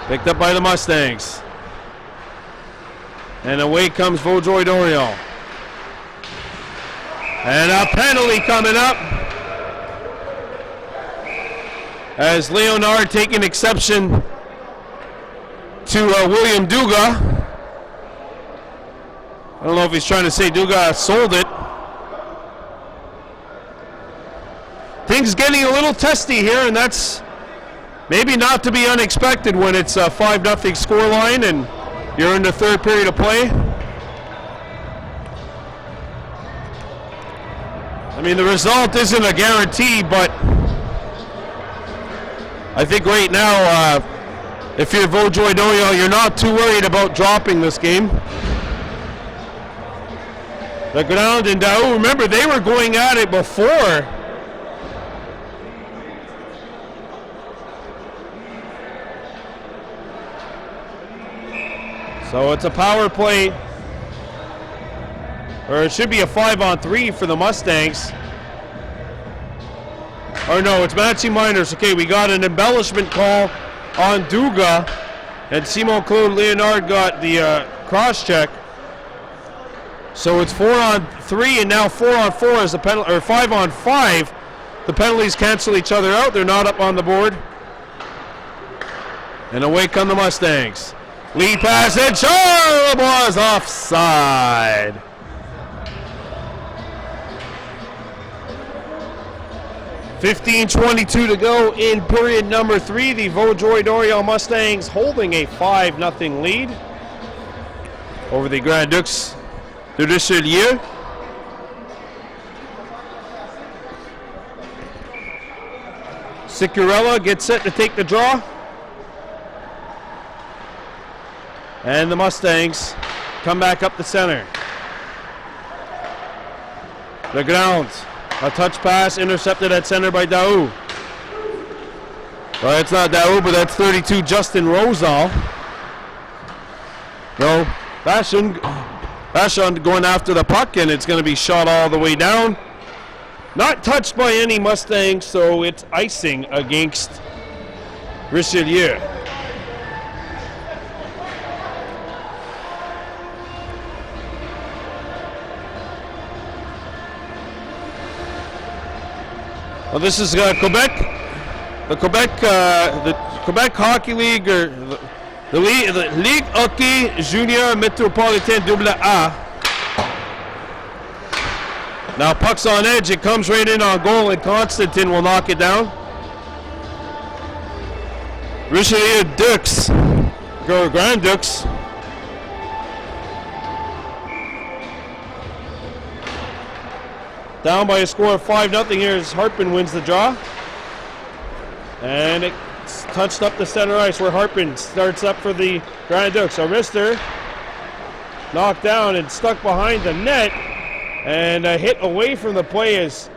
Picked up by the Mustangs. And away comes Vaudreuil-Dorion. And a penalty coming up as Leonard taking exception to William Dugas. I don't know if he's trying to say Dugas sold it. Things getting a little testy here, and that's maybe not to be unexpected when it's a 5-0 scoreline and you're in the third period of play. I mean, the result isn't a guarantee, but I think right now, if you're Vaudreuil-Dorion, you're not too worried about dropping this game. The ground and Daou, remember, they were going at it before. So it's a power play, or it should be a 5-on-3 for the Mustangs. Or no, it's matching minors. Okay, we got an embellishment call on Dugas, and Simon Claude Leonard got the cross check. So it's 4-on-3 and now 4-on-4 as the penalty, or 5-on-5. The penalties cancel each other out. They're not up on the board. And away come the Mustangs. Lead pass, and Charles was offside. $15:22 to go in period number 3. The Vaudreuil-Dorion Mustangs holding a 5-0 lead over the Grand Ducs de Richelieu. Sicurella gets set to take the draw. And the Mustangs come back up the center. The ground. A touch pass intercepted at center by Daou. Well, it's not Daou, but that's 32 Justin Rosal. No, Vachon going after the puck, and it's going to be shot all the way down. Not touched by any Mustangs, so it's icing against Richelieu. Well, this is Quebec. The Quebec Hockey League, or the Ligue Hockey Junior Metropolitain AA. Now puck's on edge. It comes right in on goal, and Constantin will knock it down. Richelieu Ducs, Grand Ducs. Down by a score of 5-0 here as Harpin wins the draw. And it's touched up the center ice where Harpin starts up for the Grand Ducs. A wrister knocked down and stuck behind the net. And a hit away from the play as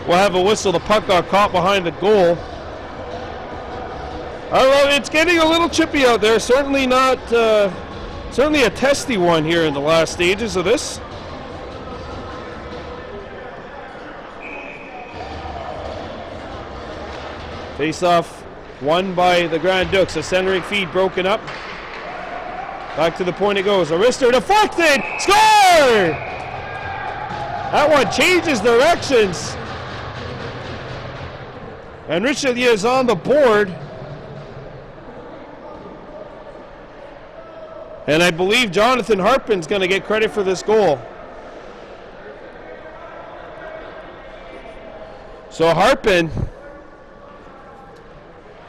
we'll have a whistle. The puck got caught behind the goal. I don't know, it's getting a little chippy out there. Certainly not, certainly a testy one here in the last stages of this. Face-off won by the Grand Ducs. A centering feed broken up. Back to the point it goes. A wrister deflected. Score! That one changes directions. And Richelieu is on the board. And I believe Jonathan Harpin's going to get credit for this goal. So Harpin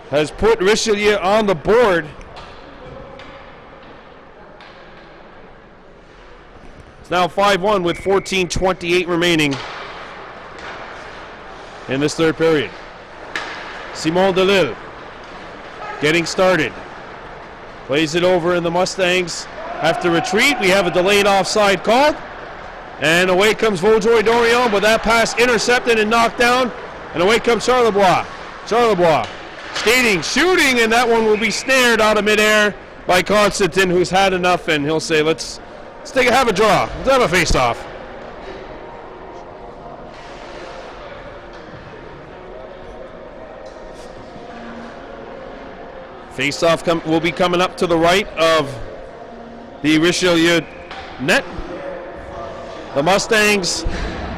has put Richelieu on the board. It's now 5-1 with 14:28 remaining in this third period. Simon Delille getting started. Plays it over, and the Mustangs have to retreat. We have a delayed offside called. And away comes Vaudreuil-Dorion, but that pass intercepted and knocked down. And away comes Charlebois. Charlebois skating, shooting, and that one will be snared out of midair by Constantin, who's had enough, and he'll say, let's have a draw. Let's have a face-off. Face-off will be coming up to the right of the Richelieu net. The Mustangs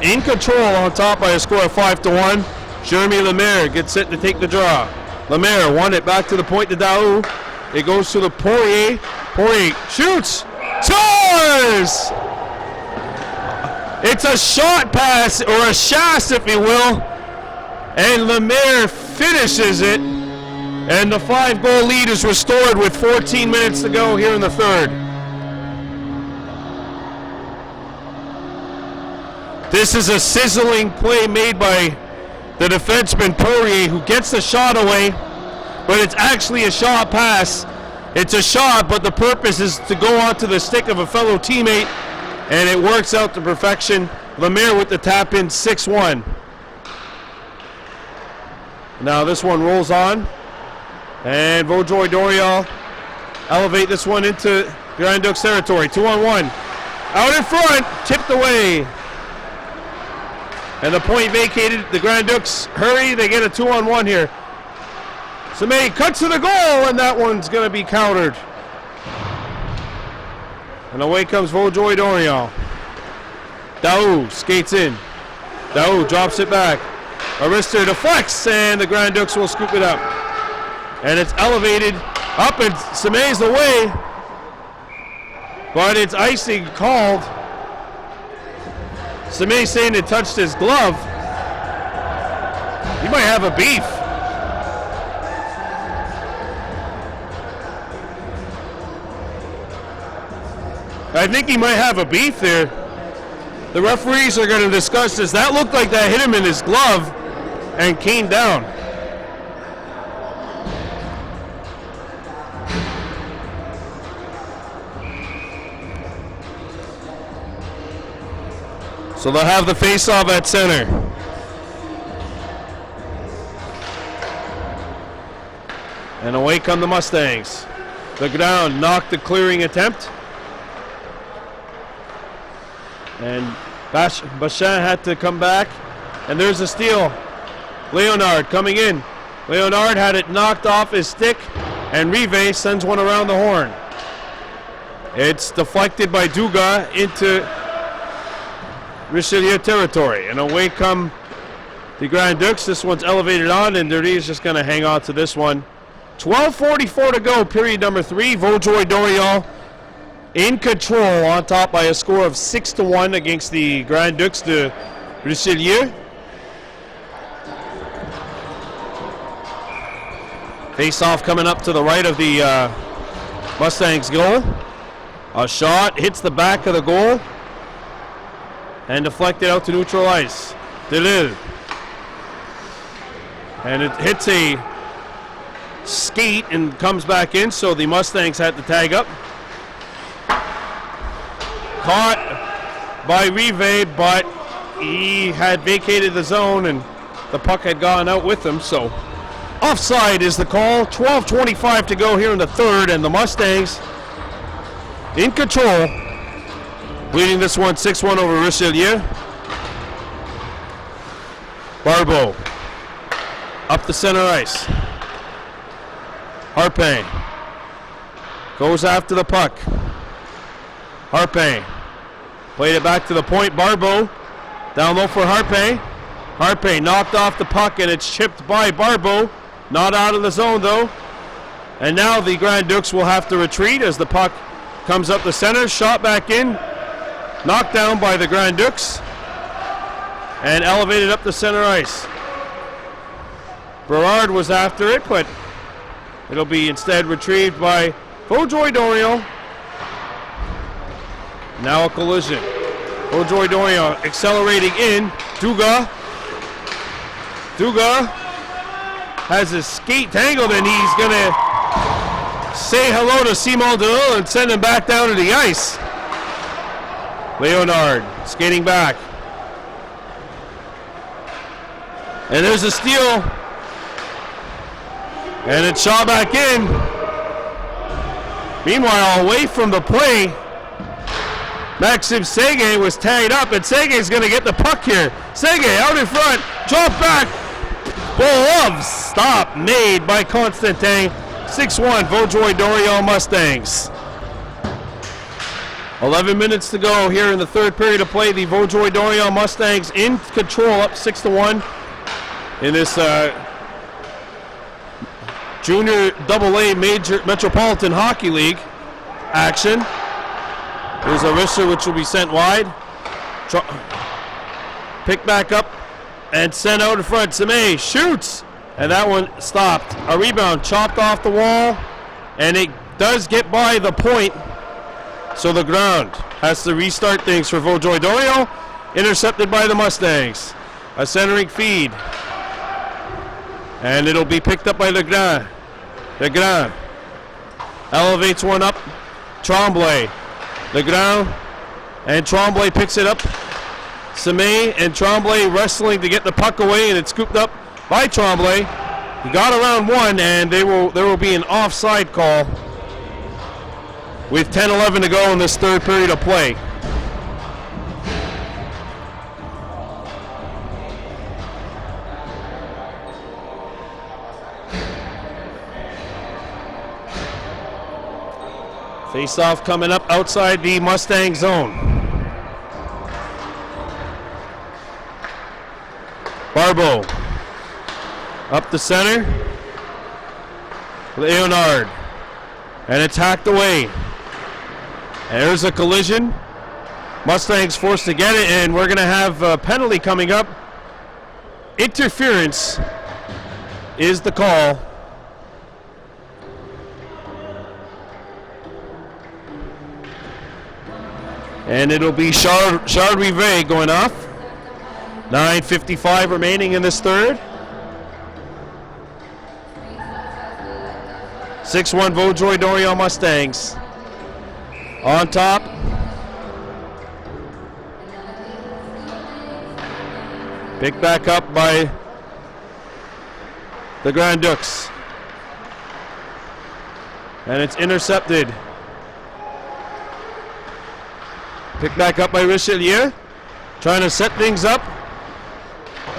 in control on top by a score of 5-1. Jeremy Lemaire gets set to take the draw. Lemaire won it back to the point to Daou. It goes to the Poirier. Poirier shoots. Scores! It's a shot pass, or a chasse if you will. And Lemaire finishes it. And the 5-goal lead is restored with 14 minutes to go here in the third. This is a sizzling play made by the defenseman Poirier, who gets the shot away, but it's actually a shot pass. It's a shot, but the purpose is to go onto the stick of a fellow teammate, and it works out to perfection. Lemaire with the tap in, 6-1. Now this one rolls on, and Vaudreuil-Dorion elevate this one into Grand Ducs territory. 2-on-1. Out in front, tipped away. And the point vacated. The Grand Ducs hurry. They get a 2-on-1 here. Samay cuts to the goal, and that one's going to be countered. And away comes Vaudreuil-Dorion. Daou skates in. Daou drops it back. Arister deflects, and the Grand Ducs will scoop it up. And it's elevated up, and Samay's away. But it's icing called. Samay saying it touched his glove. He might have a beef. I think he might have a beef there. The referees are going to discuss this. That looked like that hit him in his glove and came down. So they'll have the face-off at center. And away come the Mustangs. The ground knocked the clearing attempt. And Bachin had to come back. And there's a steal. Leonard coming in. Leonard had it knocked off his stick, and Rive sends one around the horn. It's deflected by Ducs into Richelieu territory, and away come the Grand Ducs. This one's elevated on, and Duris is just going to hang on to this one. 12:44 to go, period number 3. Vaudreuil-Dorion in control, on top by a score of 6-1 against the Grand Ducs de Richelieu. Face-off coming up to the right of the Mustangs goal. A shot hits the back of the goal and deflected out to neutral ice. Delille. And it hits a skate and comes back in, so the Mustangs had to tag up. Caught by Rive, but he had vacated the zone and the puck had gone out with him, so offside is the call. 12:25 to go here in the third, and the Mustangs in control, leading this one 6-1 over Richelieu. Barbeau up the center ice. Harpin goes after the puck. Harpin played it back to the point. Barbeau down low for Harpin. Harpin knocked off the puck, and it's chipped by Barbeau. Not out of the zone though. And now the Grand Ducs will have to retreat as the puck comes up the center. Shot back in. Knocked down by the Grand Ducs. And elevated up the center ice. Berard was after it, but it'll be instead retrieved by Vaudreuil-Dorion. Now a collision. Vaudreuil-Dorion accelerating in. Ducs has his skate tangled, and he's going to say hello to Simon Delille and send him back down to the ice. Leonard skating back. And there's a steal. And it's shot back in. Meanwhile, away from the play, Maxime Seguin was tagged up, and Seguin's going to get the puck here. Seguin out in front, drop back. Glove stop made by Constantin. 6-1 Vaudreuil-Dorion Mustangs. 11 minutes to go here in the third period of play. The Vaudreuil-Dorion Mustangs in control, up 6-1 in this Junior AA Major Metropolitan Hockey League action. There's a wrister which will be sent wide. Pick back up and sent out in front. Semay shoots, and that one stopped. A rebound chopped off the wall, and it does get by the point, so the ground has to restart things for Vaudreuil-Dorion. Intercepted by the Mustangs. A centering feed, and it'll be picked up by Legrand. Legrand elevates one up. Tremblay. Legrand and Tremblay picks it up. Semay and Tremblay wrestling to get the puck away, and it's scooped up by Tremblay. He got around one, and there will be an offside call with 10-11 to go in this third period of play. Face-off coming up outside the Mustang zone. Barbeau up the center. Leonard. And it's hacked away. And there's a collision. Mustangs forced to get it, and we're going to have a penalty coming up. Interference is the call. And it'll be Charles Rivet going off. 9:55 remaining in this third. 6-1 Vaudreuil-Dorion Mustangs. On top. Picked back up by the Grand Ducs. And it's intercepted. Picked back up by Richelieu. trying to set things up.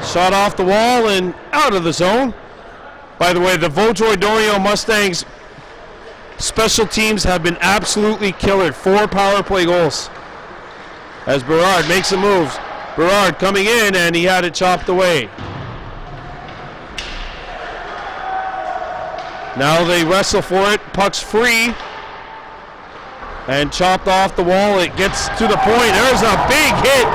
Shot off the wall and out of the zone. By the way, the Vaudreuil-Dorion Mustangs special teams have been absolutely killer. 4 power play goals. As Berard makes some moves. Berard coming in, and he had it chopped away. Now they wrestle for it. Puck's free. And chopped off the wall. It gets to the point. There's a big hit.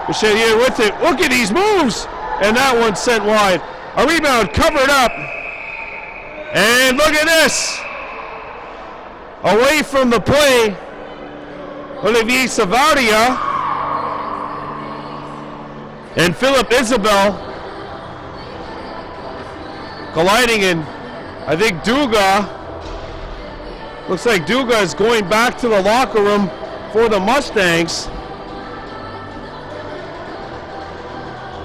Richelieu with it. Look at these moves. And that one sent wide. A rebound covered up. And look at this. Away from the play. Olivier Savaria and Philip Isabel colliding in, I think, Duga. Looks like Duga is going back to the locker room for the Mustangs.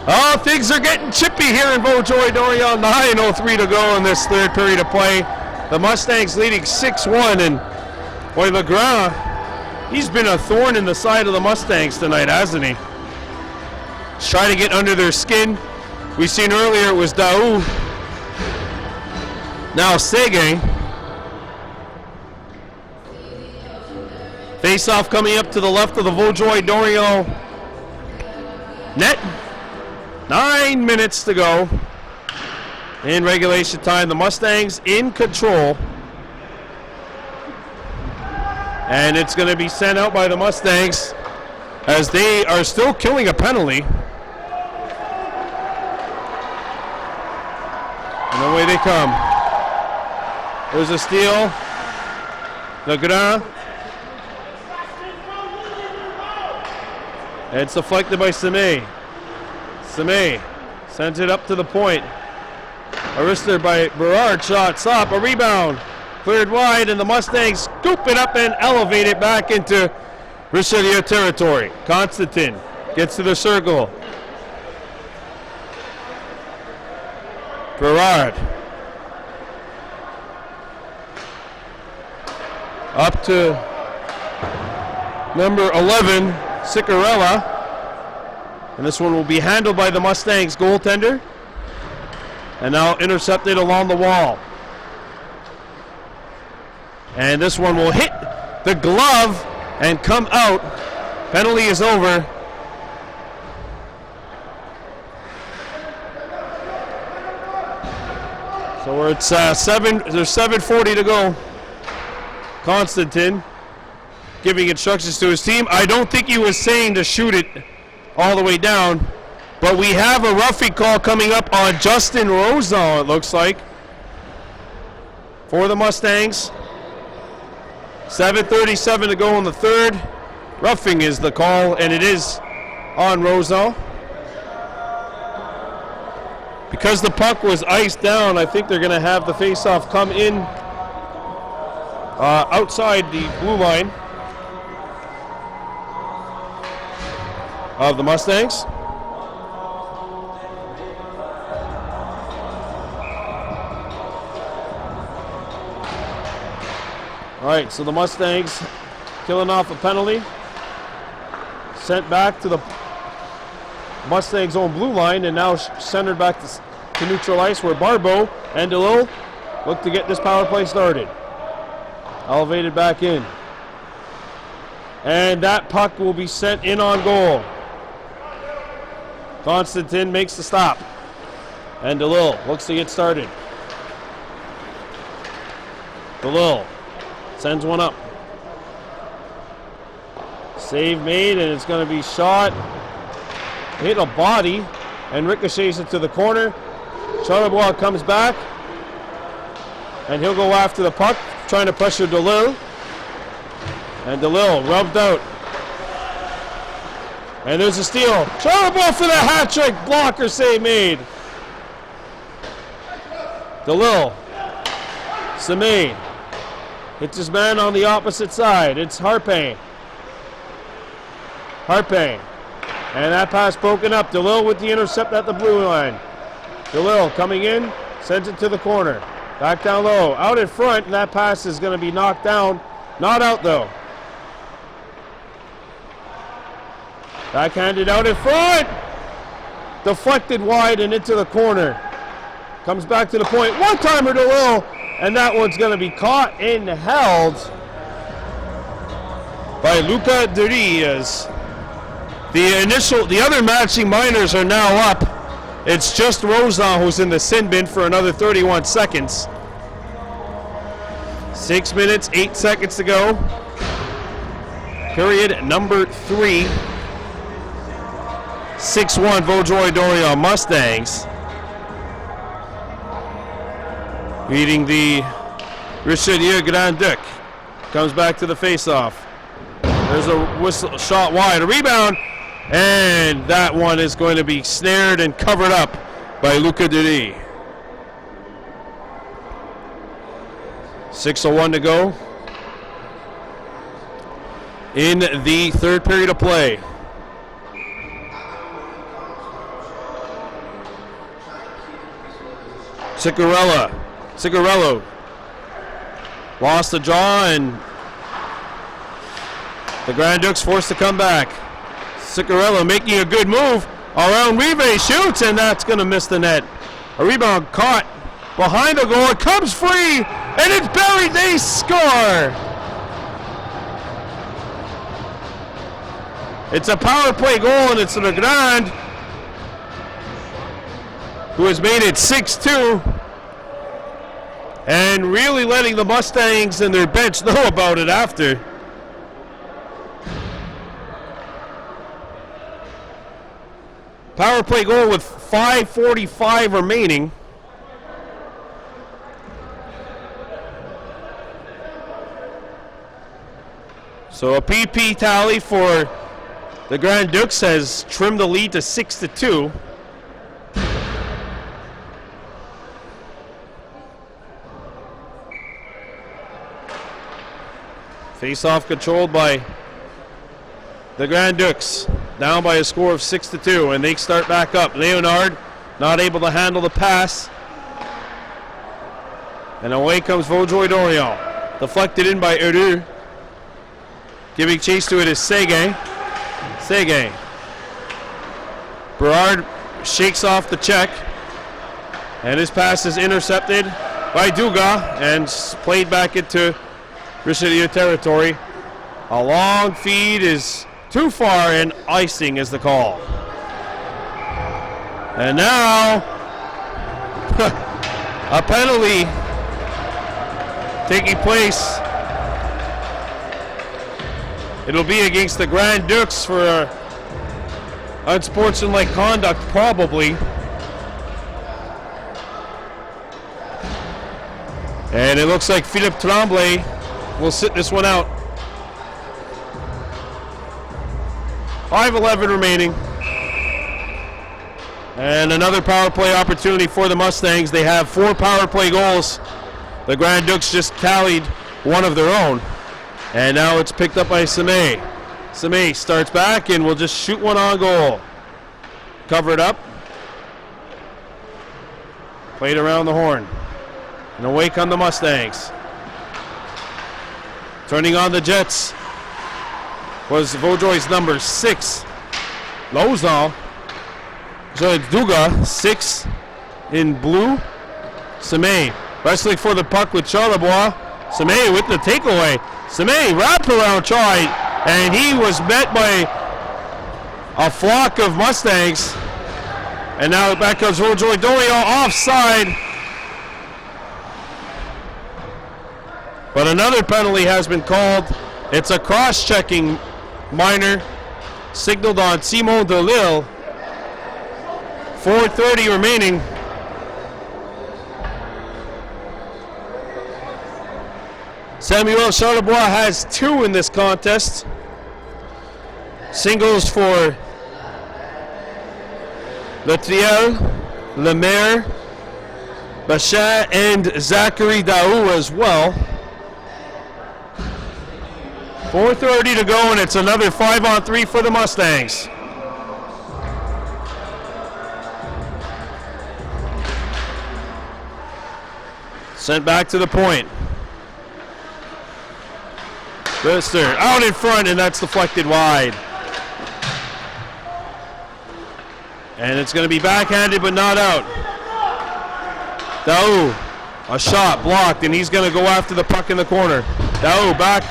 Oh, things are getting chippy here in Vaudreuil-Dorion. 9:03 to go in this third period of play. The Mustangs leading 6-1, and boy, Legrand, he's been a thorn in the side of the Mustangs tonight, hasn't he? He's trying to get under their skin. We've seen earlier it was Daou. Now Sege. Face-off coming up to the left of the Vaudreuil-Dorion net. 9 minutes to go in regulation time. The Mustangs in control. And it's going to be sent out by the Mustangs as they are still killing a penalty. And away they come. There's a steal. Legrand. It's deflected by Semay. Semay sends it up to the point. A wrister by Berard. Shot, stop, a rebound. Cleared wide, and the Mustangs scoop it up and elevate it back into Richelieu territory. Constantin gets to the circle. Berard. Up to number 11, Sicarella. And this one will be handled by the Mustangs goaltender. And now intercepted along the wall. And this one will hit the glove and come out. Penalty is over. So we're at there's 7:40 to go. Constantin giving instructions to his team. I don't think he was saying to shoot it all the way down, but we have a roughing call coming up on Justin Rosen, it looks like, for the Mustangs. 7:37 to go in the third. Roughing is the call, and it is on Rosen. Because the puck was iced down, I think they're going to have the face-off come in outside the blue line of the Mustangs. All right, so the Mustangs killing off a penalty. Sent back to the Mustangs' own blue line, and now centered back to neutral ice where Barbeau and DeLille look to get this power play started. Elevated back in. And that puck will be sent in on goal. Constantin makes the stop. And DeLille looks to get started. DeLille sends one up. Save made, and it's going to be shot. Hit a body and ricochets it to the corner. Charlebois comes back. And he'll go after the puck, trying to pressure DeLille. And DeLille rubbed out. And there's a steal. Charlebois for the hat trick. Blocker save made. DeLille. Semay. Hits his man on the opposite side. It's Harpay. Harpay. And that pass broken up. DeLille with the intercept at the blue line. DeLille coming in. Sends it to the corner. Back down low. Out in front. And that pass is going to be knocked down. Not out though. Backhanded out in front. Deflected wide and into the corner. Comes back to the point. One-timer to low. And that one's going to be caught and held by Luca Durias. The other matching minors are now up. It's just Rosan who's in the sin bin for another 31 seconds. 6 minutes, 8 seconds to go. Period number 3. 6-1 Vaudreuil-Dorion Mustangs. Beating the Richelieu Grand Duc. Comes back to the face-off. There's a whistle shot wide. A rebound. And that one is going to be snared and covered up by Luca Duri. 6:01 to go in the third period of play. Cigarello lost the jaw, and the Grand Ducs forced to come back. Cigarello making a good move around Rive, shoots, and that's going to miss the net. A rebound caught behind the goal. It comes free, and it's buried. They score. It's a power play goal, and it's Le Grand who has made it 6-2. And really letting the Mustangs and their bench know about it after. Power play goal with 5:45 remaining. So a PP tally for the Grand Ducs has trimmed the lead to 6-2. Face-off controlled by the Grand Ducs, down by a score of 6-2, and they start back up. Leonard not able to handle the pass, and away comes Vaudreuil-Dorion. Deflected in by Heureux. Giving chase to it is Seguin. Berard shakes off the check, and his pass is intercepted by Dugas and played back into Richelieu territory. A long feed is too far, and icing is the call. And now a penalty taking place. It'll be against the Grand Ducs for unsportsmanlike conduct, probably. And it looks like Philippe Tremblay will sit this one out. 5:11 remaining. And another power play opportunity for the Mustangs. They have 4 power play goals. The Grand Ducs just tallied one of their own. And now it's picked up by Semay. Semay starts back and will just shoot one on goal. Covered up. Played around the horn. And away come the Mustangs. Turning on the Jets was Vaudreuil's number 6, Lauzon. So it's Dugas, 6 in blue. Semay wrestling for the puck with Charlebois. Semay with the takeaway. Semay wrapped around Chai, and he was met by a flock of Mustangs. And now back comes Vaudreuil-Dorion offside. But another penalty has been called. It's a cross-checking minor signaled on Simon Delille. 4:30 remaining. Samuel Charlebois has 2 in this contest. Singles for Letriel, Lemaire, Bachat, and Zachary Daou as well. 4:30 to go, and it's another 5-on-3 for the Mustangs. Sent back to the point. Lister out in front, and that's deflected wide. And it's going to be backhanded but not out. Daou, a shot blocked, and he's going to go after the puck in the corner. Daou back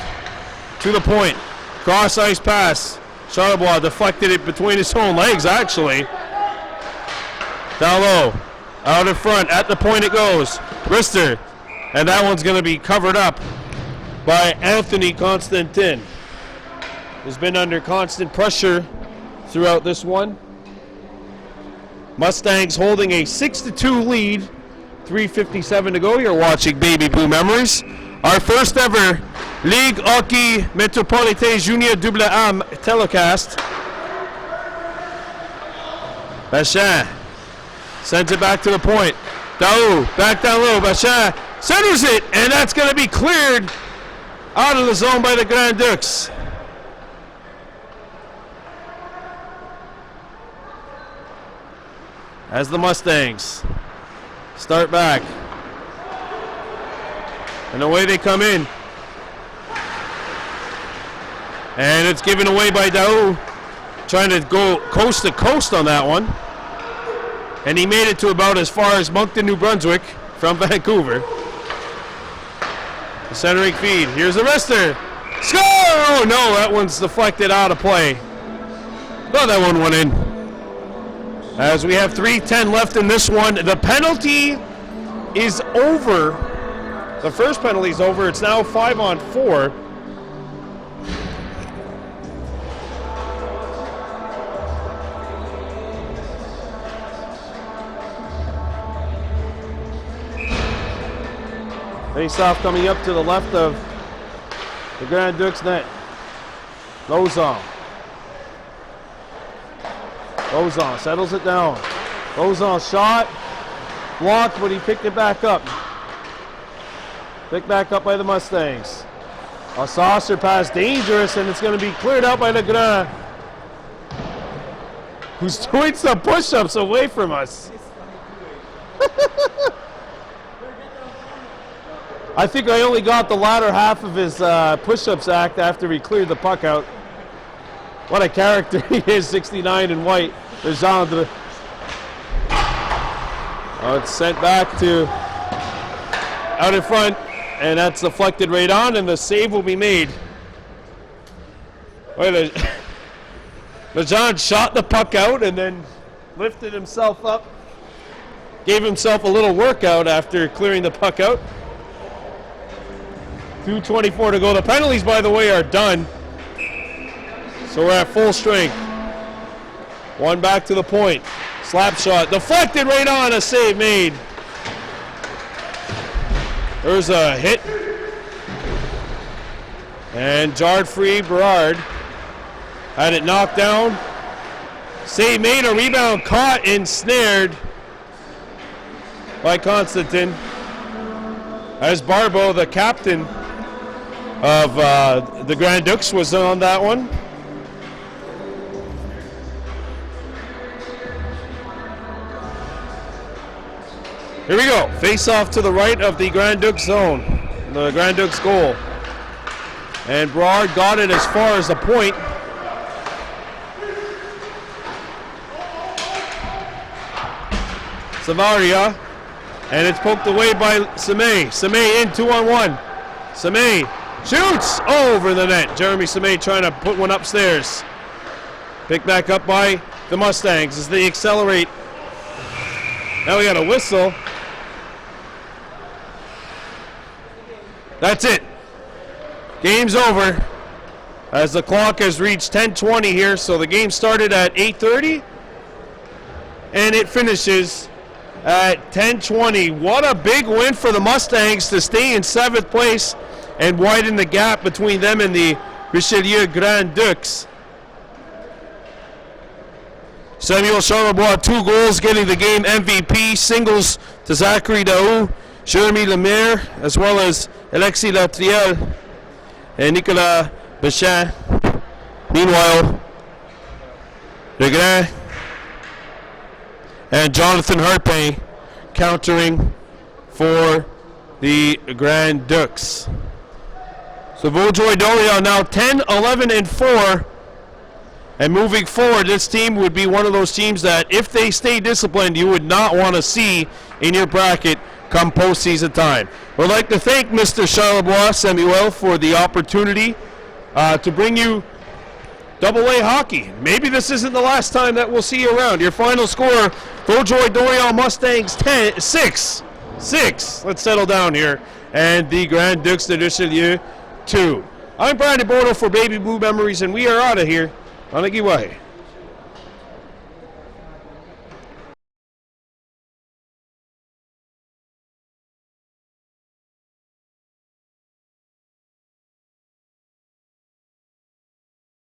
to the point. Cross ice pass. Charlebois deflected it between his own legs, actually. Down low, out in front, at the point it goes. Rister, and that one's going to be covered up by Anthony Constantin. Has been under constant pressure throughout this one. Mustangs holding a 6-2 lead. 3:57 to go. You're watching Baby Blue Memories. Our first ever Ligue Hockey Metropolitain Junior AA telecast. Bachin sends it back to the point. Daou back down low. Bachin centers it, and that's going to be cleared out of the zone by the Grand Ducs. As the Mustangs start back. And away they come in. And it's given away by Daou. Trying to go coast to coast on that one. And he made it to about as far as Moncton, New Brunswick from Vancouver. The centering feed. Here's the wrister. Score! Oh no, that one's deflected out of play. Thought that one went in. As we have 3:10 left in this one. The penalty is over. The first penalty is over. It's now 5-on-4. Face-off coming up to the left of the Grand Ducs net. Lozon settles it down. Lozon shot, blocked, but he picked it back up. Picked back up by the Mustangs. A saucer pass, dangerous, and it's going to be cleared out by the Grand, who's doing some push-ups away from us. I think I only got the latter half of his push-ups act after he cleared the puck out. What a character he is, 69 in white. Legendre. Oh, it's sent back to out in front, and that's deflected right on, and the save will be made. Legendre shot the puck out and then lifted himself up. Gave himself a little workout after clearing the puck out. 2:24 to go. The penalties, by the way, are done. So we're at full strength. One back to the point. Slap shot. Deflected right on. A save made. There's a hit. And jarred free. Berard had it knocked down. Save made. A rebound caught and snared by Constantin. As Barbeau, the captain of the Grand Ducs, was on that one. Here we go. Face off to the right of the Grand Ducs zone. The Grand Ducs goal. And Berard got it as far as the point. Savaria. And it's poked away by Semay. Semay in 2-on-1. Semay shoots over the net. Jeremy Semay trying to put one upstairs. Picked back up by the Mustangs as they accelerate. Now we got a whistle. That's it. Game's over as the clock has reached 10:20 here. So the game started at 8:30 and it finishes at 10:20. What a big win for the Mustangs to stay in 7th place and widen the gap between them and the Richelieu Grand Ducs. Samuel Charlebois, 2 goals, getting the game MVP. Singles to Zachary Daou, Jeremy Lemaire, as well as Alexis Latriel and Nicolas Bachin. Meanwhile, Le Grand and Jonathan Harpin countering for the Grand Ducs. So Vaudreuil-Dorion now 10-11-4 And moving forward, this team would be one of those teams that, if they stay disciplined, you would not want to see in your bracket come postseason time. We'd like to thank Mr. Charlebois Samuel for the opportunity to bring you AA hockey. Maybe this isn't the last time that we'll see you around. Your final score, Vaudreuil-Dorion Mustangs 6. Let's settle down here. And the Grand Ducs de Richelieu 2. I'm Brandon Bono for Baby Blue Memories, and we are out of here. Anagiwahe.